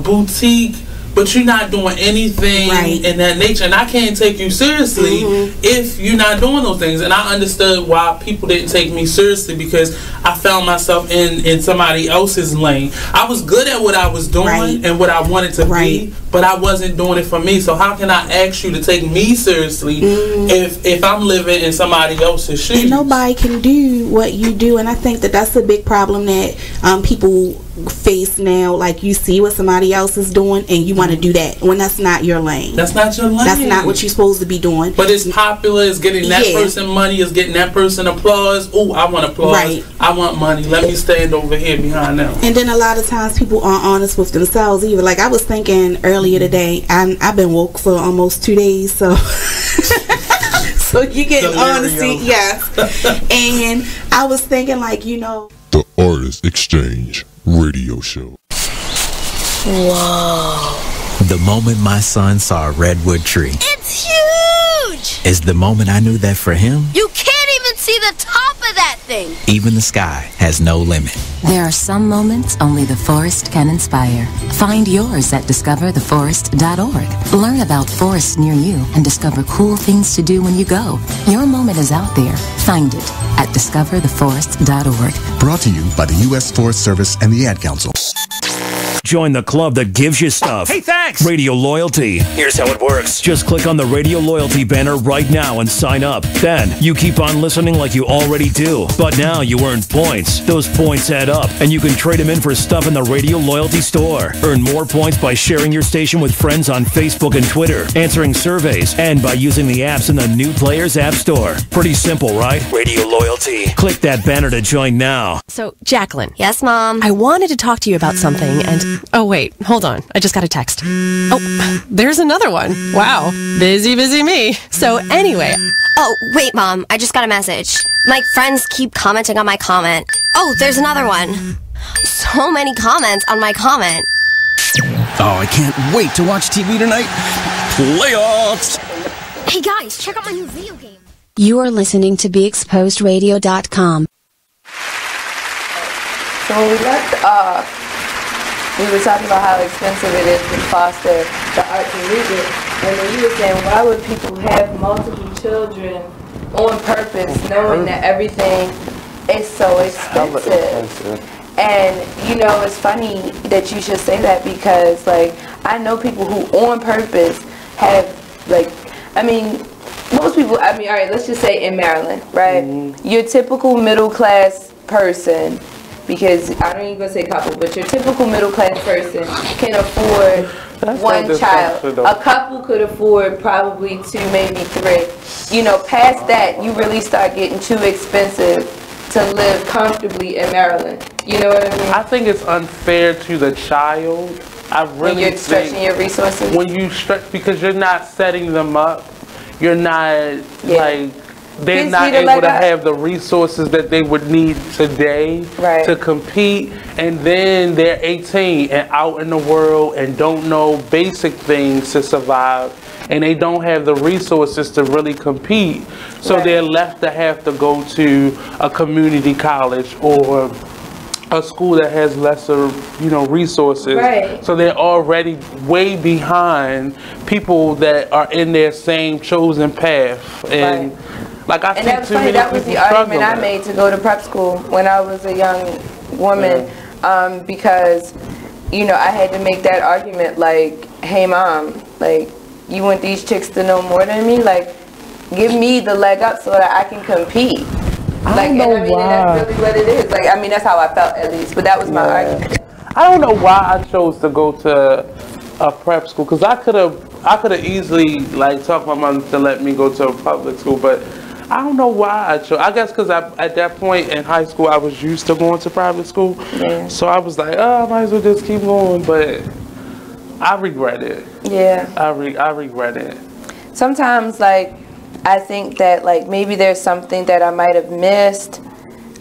boutique, but you're not doing anything in that nature, and I can't take you seriously if you're not doing those things. And I understood why people didn't take me seriously, because I found myself in somebody else's lane. I was good at what I was doing and what I wanted to be, but I wasn't doing it for me. So how can I ask you to take me seriously if I'm living in somebody else's shoes? And nobody can do what you do, and I think that that's a big problem that people face now. Like, you see what somebody else is doing and you want to do that when that's not your lane. That's not your lane. That's not what you're supposed to be doing. But it's popular, it's getting that person money, it's getting that person applause. Oh, I want applause. I want money. Let me stand over here behind them. And then a lot of times people aren't honest with themselves either. Like, I was thinking earlier today, I've been woke for almost 2 days, so so you get honesty, and I was thinking, like, you know, the Artist Exchange Radio Show. Whoa. The moment my son saw a redwood tree, it's huge, is the moment I knew that for him, you can't even see the top of that thing. Even the sky has no limit. There are some moments only the forest can inspire. Find yours at discovertheforest.org. Learn about forests near you and discover cool things to do when you go. Your moment is out there. Find it at discovertheforest.org. Brought to you by the U.S. Forest Service and the Ad Council. Join the club that gives you stuff. Hey, thanks! Radio Loyalty. Here's how it works. Just click on the Radio Loyalty banner right now and sign up. Then you keep on listening like you already do. But now you earn points. Those points add up, and you can trade them in for stuff in the Radio Loyalty store. Earn more points by sharing your station with friends on Facebook and Twitter, answering surveys, and by using the apps in the New Players App Store. Pretty simple, right? Radio Loyalty. Click that banner to join now. So, Jacqueline. Yes, Mom? I wanted to talk to you about something, and... Oh, wait. Hold on. I just got a text. Oh, there's another one. Wow. Busy, busy me. So, anyway... Oh, wait, Mom. I just got a message. My friends keep commenting on my comment. Oh, there's another one. So many comments on my comment. Oh, I can't wait to watch TV tonight. Playoffs! Hey, guys, check out my new video game. You are listening to BeExposedRadio.com. So when we left off, we were talking about how expensive it is to foster the arts and music. And then you were saying, why would people have multiple children on purpose, knowing that everything is so expensive? And, you know, it's funny that you should say that because, like, I know people who on purpose have, like, I mean, most people, I mean, all right, let's just say in Maryland, right? Your typical middle class person, because I don't even gonna say couple, but your typical middle class person can afford one child. A couple could afford probably 2, maybe 3. You know, past that, you really start getting too expensive to live comfortably in Maryland. You know what I mean? I think it's unfair to the child. I really when you're stretching your resources? When you stretch, because you're not setting them up. You're not, like, they're not able to have the resources that they would need today to compete. And then they're 18 and out in the world and don't know basic things to survive. And they don't have the resources to really compete. So they're left to have to go to a community college or a school that has lesser, you know, resources. So they're already way behind people that are in their same chosen path. And like I think too many that was the argument I made to go to prep school when I was a young woman, because, you know, I had to make that argument like, hey mom, like, you want these chicks to know more than me? Like, give me the leg up so that I can compete. Like, and I mean, and that's really what it is. Like, I mean, that's how I felt at least. But that was my argument. I don't know why I chose to go to a prep school, because I could have easily like talked my mother to let me go to a public school, but I don't know why I chose. I guess because at that point in high school I was used to going to private school, so I was like, oh, I might as well just keep going. But I regret it. Yeah, I regret it. Sometimes, like, I think that, like, maybe there's something that I might have missed,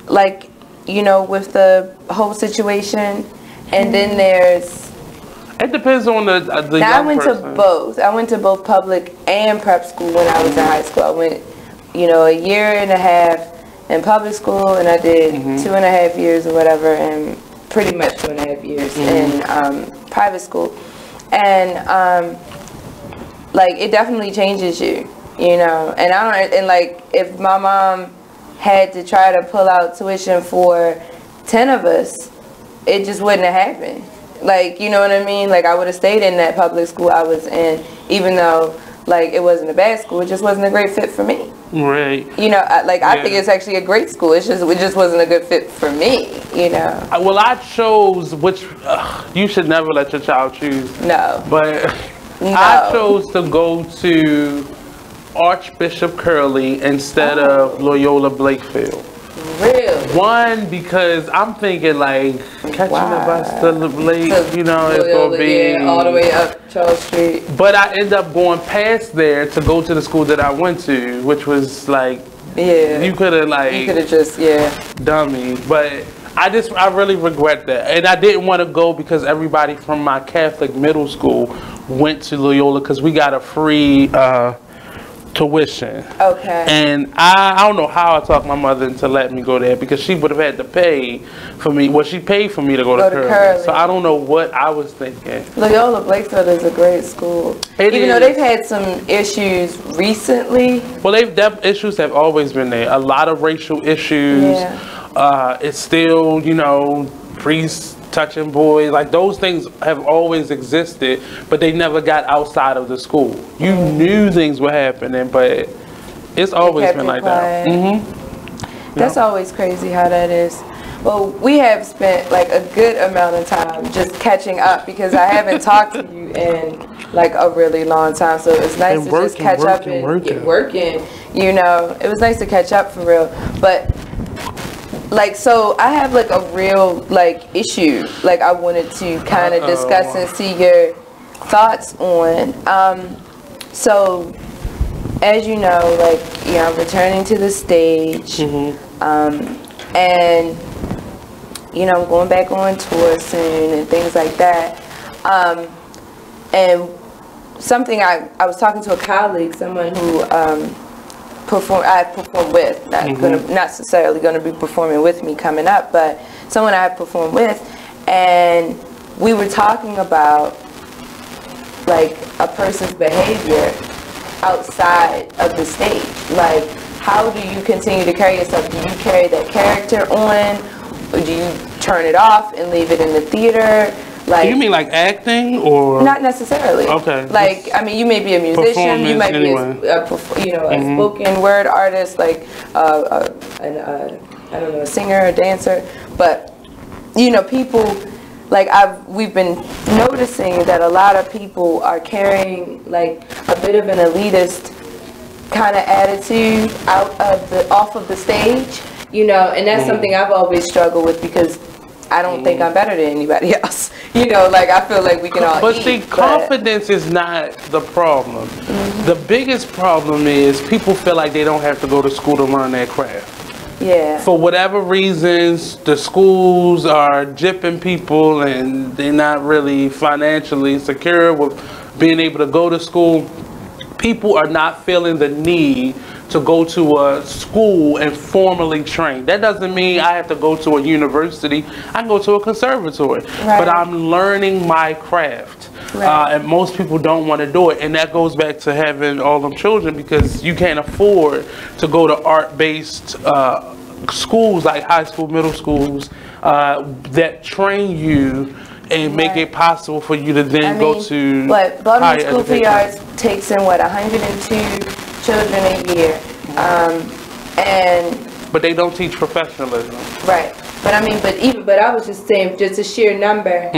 like, you know, with the whole situation. And then there's... It depends on the now, I went to both. I went to both public and prep school when I was in high school. I went, you know, 1.5 years in public school, and I did 2.5 years or whatever, and pretty much 2.5 years in private school. And, like, it definitely changes you. You know, and like, if my mom had to try to pull out tuition for 10 of us, it just wouldn't have happened. Like, you know what I mean? Like, I would have stayed in that public school I was in, even though, like, it wasn't a bad school. It just wasn't a great fit for me. Right. You know, I think it's actually a great school. It just wasn't a good fit for me, you know. Well, I chose which, you should never let your child choose. No. But I chose to go to Archbishop Curley instead of Loyola Blakefield. Really? One, because I'm thinking like catching the bus to the lake, you know, it's gonna be all the way up Charles Street. But I ended up going past there to go to the school that I went to, which was like, you could have just done me. But I really regret that, and I didn't want to go because everybody from my Catholic middle school went to Loyola because we got a free tuition. Okay. And I don't know how I talked my mother into letting me go there, because she would have had to pay for me. Well, she paid for me to go to Curley. So I don't know what I was thinking. Loyola Blakefield is a great school. Even though they've had some issues recently. Well, issues have always been there. A lot of racial issues. Yeah. It's still, you know, priests touching boys. Like, those things have always existed, but they never got outside of the school. You knew things were happening, but it's always been like that. That's always crazy how that is. Well, we have spent like a good amount of time just catching up because I haven't talked to you in like a really long time. So it's nice to just catch up and get working. You know, it was nice to catch up for real. But like, so I have like a real like issue like I wanted to kind of discuss and see your thoughts on. So as you know, like, you know, I'm returning to the stage, and you know, I'm going back on tour soon and things like that. And something I was talking to a colleague, someone who I performed with, not necessarily going to be performing with me coming up, but someone I performed with, and we were talking about like a person's behavior outside of the stage. Like, how do you continue to carry yourself? Do you carry that character on? Or do you turn it off and leave it in the theater? Like, you mean like acting, or not necessarly? Okay. Like, I mean, you may be a musician, you might be a spoken word artist, like I don't know, a singer, a dancer. But you know, people like we've been noticing that a lot of people are carrying like a bit of an elitist kind of attitude off of the stage. You know, and that's something I've always struggled with because I don't think I'm better than anybody else. You know, like I feel like we can all But see, confidence is not the problem. The biggest problem is people feel like they don't have to go to school to learn their craft. Yeah. For whatever reasons, the schools are gypping people and they're not really financially secure with being able to go to school. People are not feeling the need to go to a school and formally train. That doesn't mean I have to go to a university. I can go to a conservatory. But I'm learning my craft. And most people don't want to do it. And that goes back to having all them children, because you can't afford to go to art-based schools like high school, middle schools that train you and make it possible for you to then go to Baltimore School for the Arts takes in what, 102 children a year, but they don't teach professionalism. Right, but I mean, but I was just saying, just a sheer number.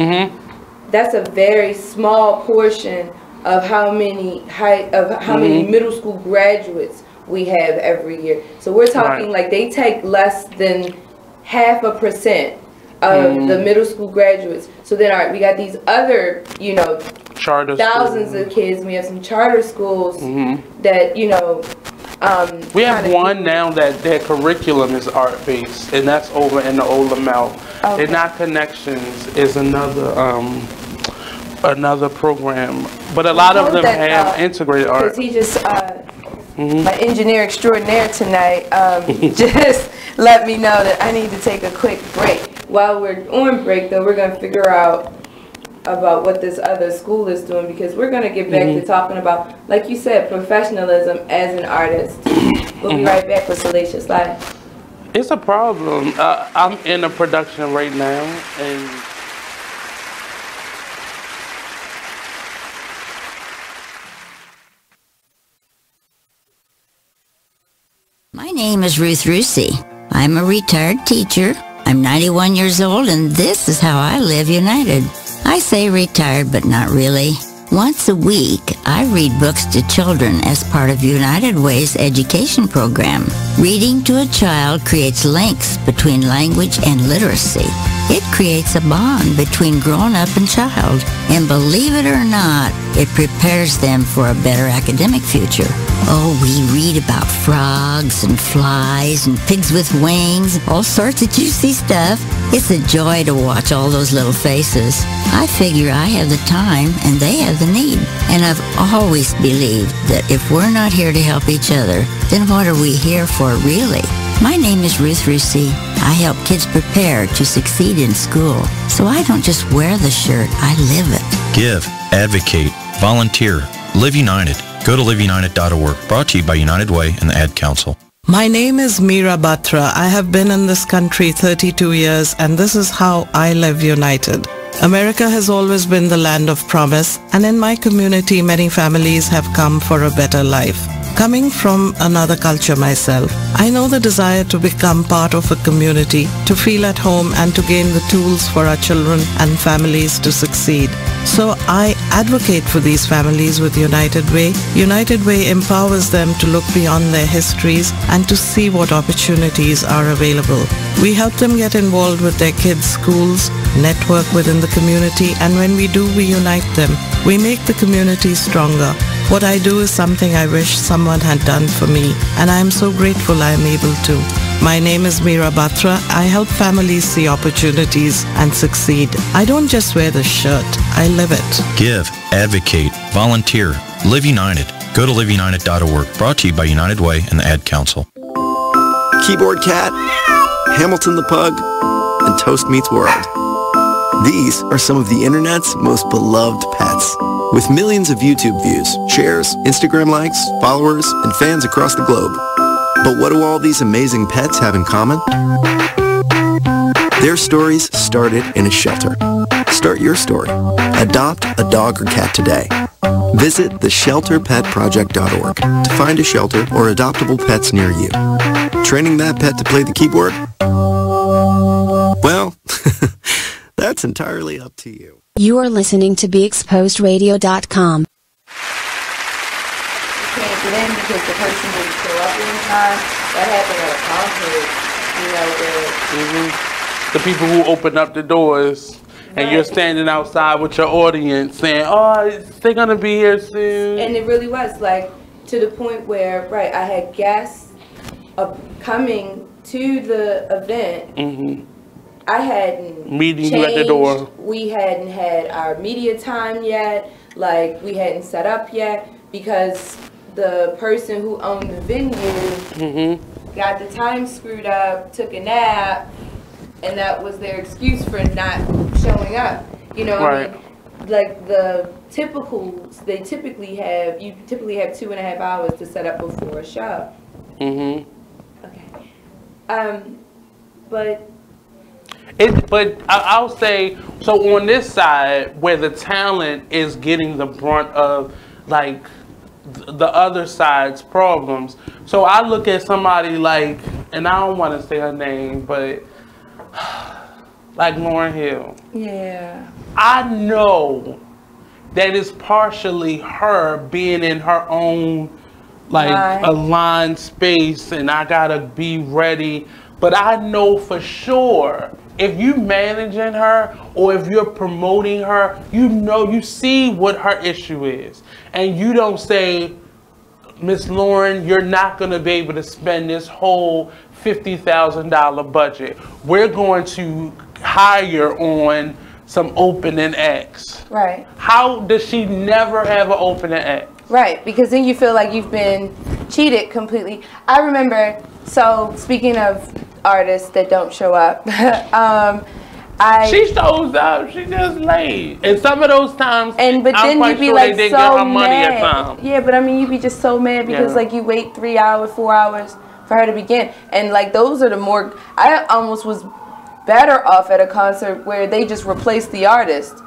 That's a very small portion of how many many middle school graduates we have every year. So we're talking like they take less than 0.5% of the middle school graduates. So then, all right, we got these other, you know, thousands of kids. We have some charter schools that, you know, we have one now that their curriculum is art-based, and that's over in the Old Mount. And Not Connections is another program, but a lot of them have integrated art. Because he just, my engineer extraordinaire tonight, just let me know that I need to take a quick break. While we're on break, though, we're going to figure out about what this other school is doing, because we're going to get back to talking about, like you said, professionalism as an artist. We'll be right back with Salacious Live. It's a problem. I'm in a production right now, and My name is Ruth Rusi. I'm a retired teacher. I'm 91 years old, and this is how I live united. I say retired, but not really. Once a week, I read books to children as part of United Way's education program. Reading to a child creates links between language and literacy. It creates a bond between grown-up and child. And believe it or not, it prepares them for a better academic future. Oh, we read about frogs and flies and pigs with wings, all sorts of juicy stuff. It's a joy to watch all those little faces. I figure I have the time and they have the need. And I've always believed that if we're not here to help each other, then what are we here for really? My name is Ruth Rusi. I help kids prepare to succeed in school. So I don't just wear the shirt, I live it. Give, advocate, volunteer, live united. Go to liveunited.org. Brought to you by United Way and the Ad Council. My name is Meera Batra. I have been in this country 32 years, and this is how I live united. America has always been the land of promise, and in my community many families have come for a better life. Coming from another culture myself, I know the desire to become part of a community, to feel at home and to gain the tools for our children and families to succeed. So I advocate for these families with United Way. United Way empowers them to look beyond their histories and to see what opportunities are available. We help them get involved with their kids' schools, network within the community, and when we do, we unite them. We make the community stronger. What I do is something I wish someone had done for me, and I am so grateful I am able to. My name is Meera Batra. I help families see opportunities and succeed. I don't just wear the shirt, I live it. Give, advocate, volunteer, Live United. Go to liveunited.org. Brought to you by United Way and the Ad Council. Keyboard Cat, Hamilton the Pug, and Toast Meets World. These are some of the internet's most beloved pets. With millions of YouTube views, shares, Instagram likes, followers, and fans across the globe. But what do all these amazing pets have in common? Their stories started in a shelter. Start your story. Adopt a dog or cat today. Visit theshelterpetproject.org to find a shelter or adoptable pets near you. Training that pet to play the keyboard? Well, that's entirely up to you. You are listening to BeExposedRadio.com. You can't get in because the person didn't show up in time. That happened at a concert, The people who open up the doors, and you're standing outside with your audience saying, oh, they're going to be here soon. And it really was, like, to the point where, right, I had guests coming to the event. I hadn't meeting you at the door. We hadn't had our media time yet. Like, we hadn't set up yet because the person who owned the venue got the time screwed up, took a nap, and that was their excuse for not showing up. You know, right. I mean, like the typicals, you typically have 2.5 hours to set up before a show. Okay. But I'll say, so on this side, where the talent is getting the brunt of, like, the other side's problems. So I look at somebody like, and I don't want to say her name, but like Lauryn Hill. Yeah. I know that it's partially her being in her own, like, aligned space, and I gotta be ready. But I know for sure, if you managing her or if you're promoting her, you know, you see what her issue is. And you don't say, Miss Lauren, you're not going to be able to spend this whole $50,000 budget. We're going to hire on some opening acts. Right. How does she never have an opening act? Right, because then you feel like you've been cheated completely. I remember, so speaking of artists that don't show up, she shows up, she just late. And some of those times, but then I'm quite you'd be sure like they didn't so get her money mad. at times. Yeah, but I mean, you'd be just so mad because like you wait 3 hours, 4 hours for her to begin. And like those are the more, I almost was better off at a concert where they just replaced the artist.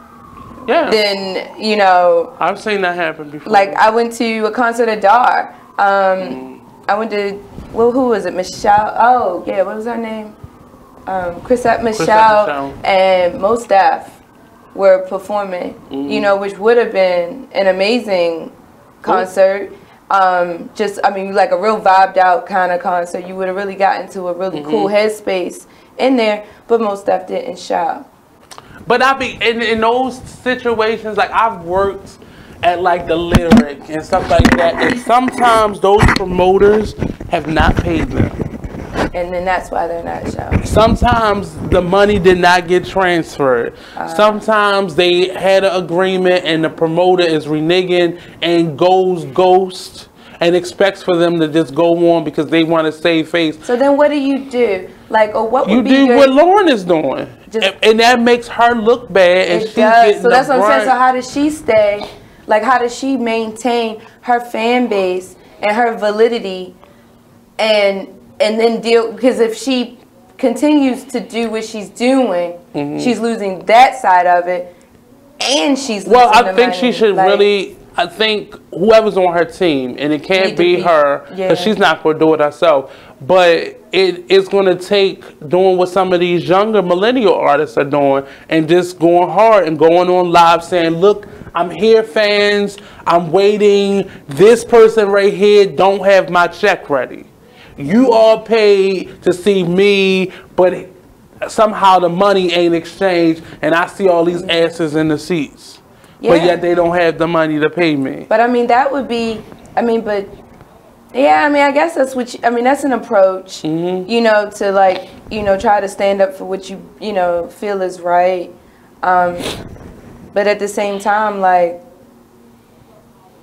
Yeah. Then, you know. I've seen that happen before. Like I went to a concert at Dar. I went to, well, who was it? Michelle. Oh, yeah, what was her name? Chrisette Michelle and Mos Def were performing, you know, which would have been an amazing concert. Just, I mean, like a real vibed out kind of concert. You would have really gotten to a really cool headspace in there, but Mos Def didn't show. But I be in those situations, like I've worked at like the Lyric and stuff like that, and sometimes those promoters have not paid them. And then that's why they're not showing. Sometimes the money did not get transferred. Sometimes they had an agreement and the promoter is reneging and goes ghost and expects for them to just go on because they want to save face. So then what do you do? Like, or what would be You do what Lauren is doing. And that makes her look bad. And she's getting So that's what I'm saying. So brunt. how does she stay? Like, how does she maintain her fan base and her validity and then deal, because if she continues to do what she's doing, she's losing that side of it, and she's losing I the think money. she should really. I think whoever's on her team, and it can't be her because she's not going to do it herself. But it is going to take doing what some of these younger millennial artists are doing, and just going hard and going on live saying, "Look, I'm here, fans. I'm waiting. This person right here don't have my check ready. You all paid to see me, but somehow the money ain't exchanged, and I see all these asses in the seats." But yet they don't have the money to pay me. But I mean, that would be, I mean, but yeah, I mean, I guess that's what I mean, that's an approach, you know, to like, you know, try to stand up for what you know, feel is right. But at the same time, like,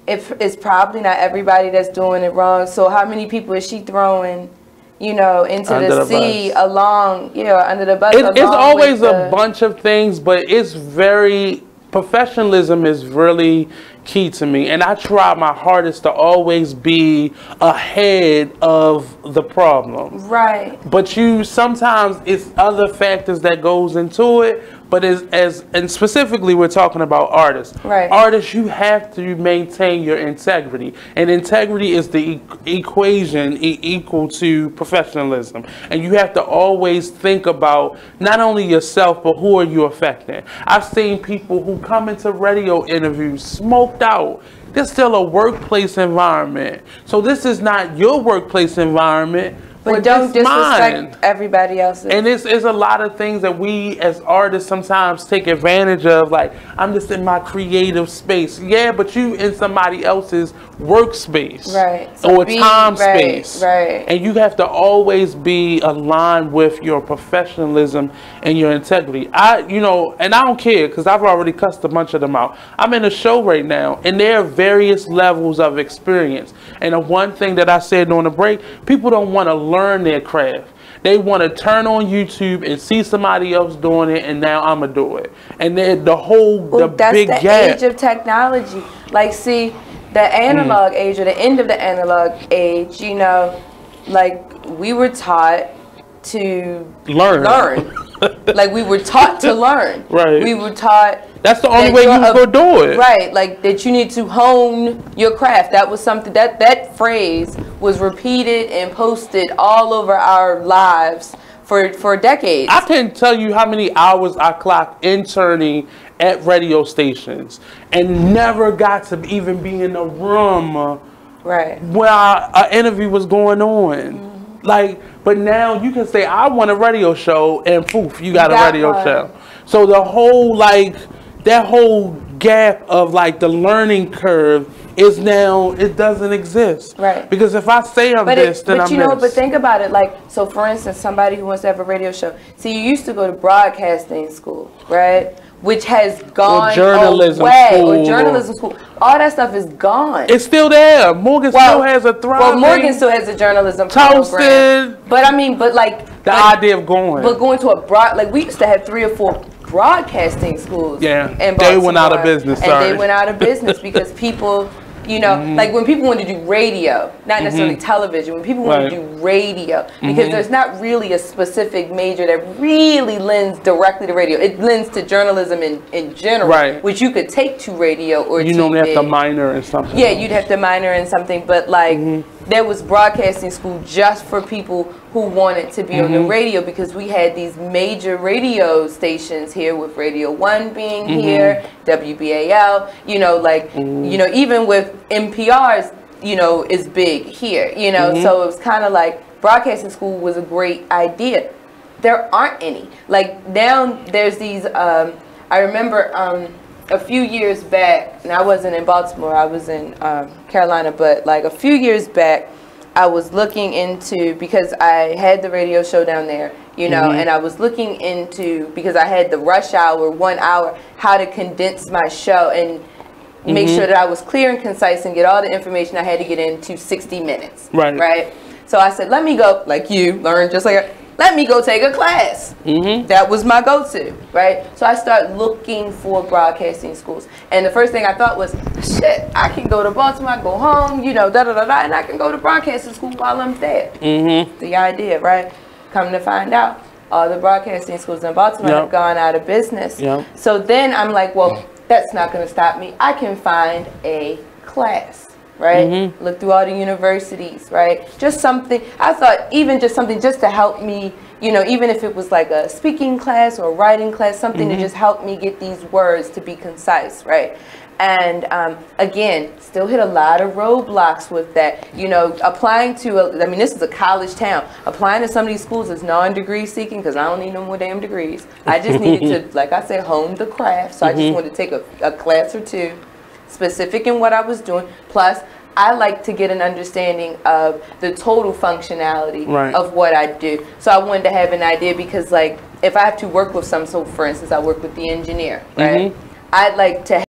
it's probably not everybody that's doing it wrong. So how many people is she throwing, you know, into the sea along, you know, under the bus? It's always a bunch of things, but it's very... Professionalism is really key to me, and I try my hardest to always be ahead of the problem. Right. But sometimes it's other factors that goes into it. But and specifically, we're talking about artists. Right. Artists, you have to maintain your integrity, and integrity is the equation equal to professionalism. And you have to always think about not only yourself, but who are you affecting. I've seen people who come into radio interviews smoked out. There's still a workplace environment. So this is not your workplace environment. But don't disrespect everybody else's. And it's a lot of things that we as artists sometimes take advantage of. Like, I'm just in my creative space. Yeah, but you in somebody else's workspace. Right. So or time space. Right. And you have to always be aligned with your professionalism and your integrity. You know, and I don't care because I've already cussed a bunch of them out. I'm in a show right now, and there are various levels of experience. And the one thing that I said on the break, people don't want to learn their craft. They want to turn on YouTube and see somebody else doing it, and now I'm gonna do it. And then the big gap. That's the age of technology. Like, see, the analog age, or the end of the analog age, you know, like, we were taught to learn. Like, we were taught to learn. Right. We were taught. That's the only way you was gonna do it. Right. Like, that you need to hone your craft. That was something that phrase was repeated and posted all over our lives for decades. I can't tell you how many hours I clocked interning at radio stations and never got to even be in the room where an interview was going on. Like, but now you can say, I want a radio show, and poof, you got a radio show. So the whole, like, that whole gap of, like, the learning curve is now, it doesn't exist. Right. Because if I say I'm this, then I'm this. But think about it, like, so for instance, somebody who wants to have a radio show. See, you used to go to broadcasting school, right? Which has gone away. Or journalism school. All that stuff is gone. It's still there. Morgan still has a thriving. Well, Morgan still has a journalism program. But I mean, but like the idea of going. But going to like, we used to have 3 or 4 broadcasting schools. Yeah. In they went out of business. And they went out of business because people, you know, like when people want to do radio, not necessarily television, when people want to do radio, because there's not really a specific major that really lends directly to radio. It lends to journalism in general, which you could take to radio or you TV. don't have to minor in something. Yeah, you'd have to minor in something, but like there was broadcasting school just for people who wanted to be on the radio, because we had these major radio stations here, with Radio 1 being here, WBAL, you know, like, you know, even with NPR's, you know, is big here, you know, so it was kind of like broadcasting school was a great idea. There aren't any. Like, now there's these, I remember a few years back, and I wasn't in Baltimore, I was in Carolina, but like a few years back, I was looking into, because I had the radio show down there, you know, and I was looking into, because I had the rush hour, 1 hour, how to condense my show and make sure that I was clear and concise and get all the information I had to get into 60 minutes. Right. So I said, let me go, like you, learn just like let me go take a class. That was my go-to, right? So I started looking for broadcasting schools. And the first thing I thought was, shit, I can go to Baltimore, go home, you know, da-da-da-da, and I can go to broadcasting school while I'm there. The idea, right? Come to find out, all the broadcasting schools in Baltimore have gone out of business. So then I'm like, well, that's not going to stop me. I can find a class. Right? Look through all the universities, right? Just something, I thought even just something just to help me, you know, even if it was like a speaking class or a writing class, something to just help me get these words to be concise, right? And again, still hit a lot of roadblocks with that. You know, applying to, I mean, this is a college town. Applying to some of these schools is non-degree seeking because I don't need no more damn degrees. I just needed to, like I said, hone the craft. So I just wanted to take a class or two, specific in what I was doing. Plus, I like to get an understanding of the total functionality of what I do. So I wanted to have an idea because, like, if I have to work with some, so for instance, I work with the engineer, right? I'd like to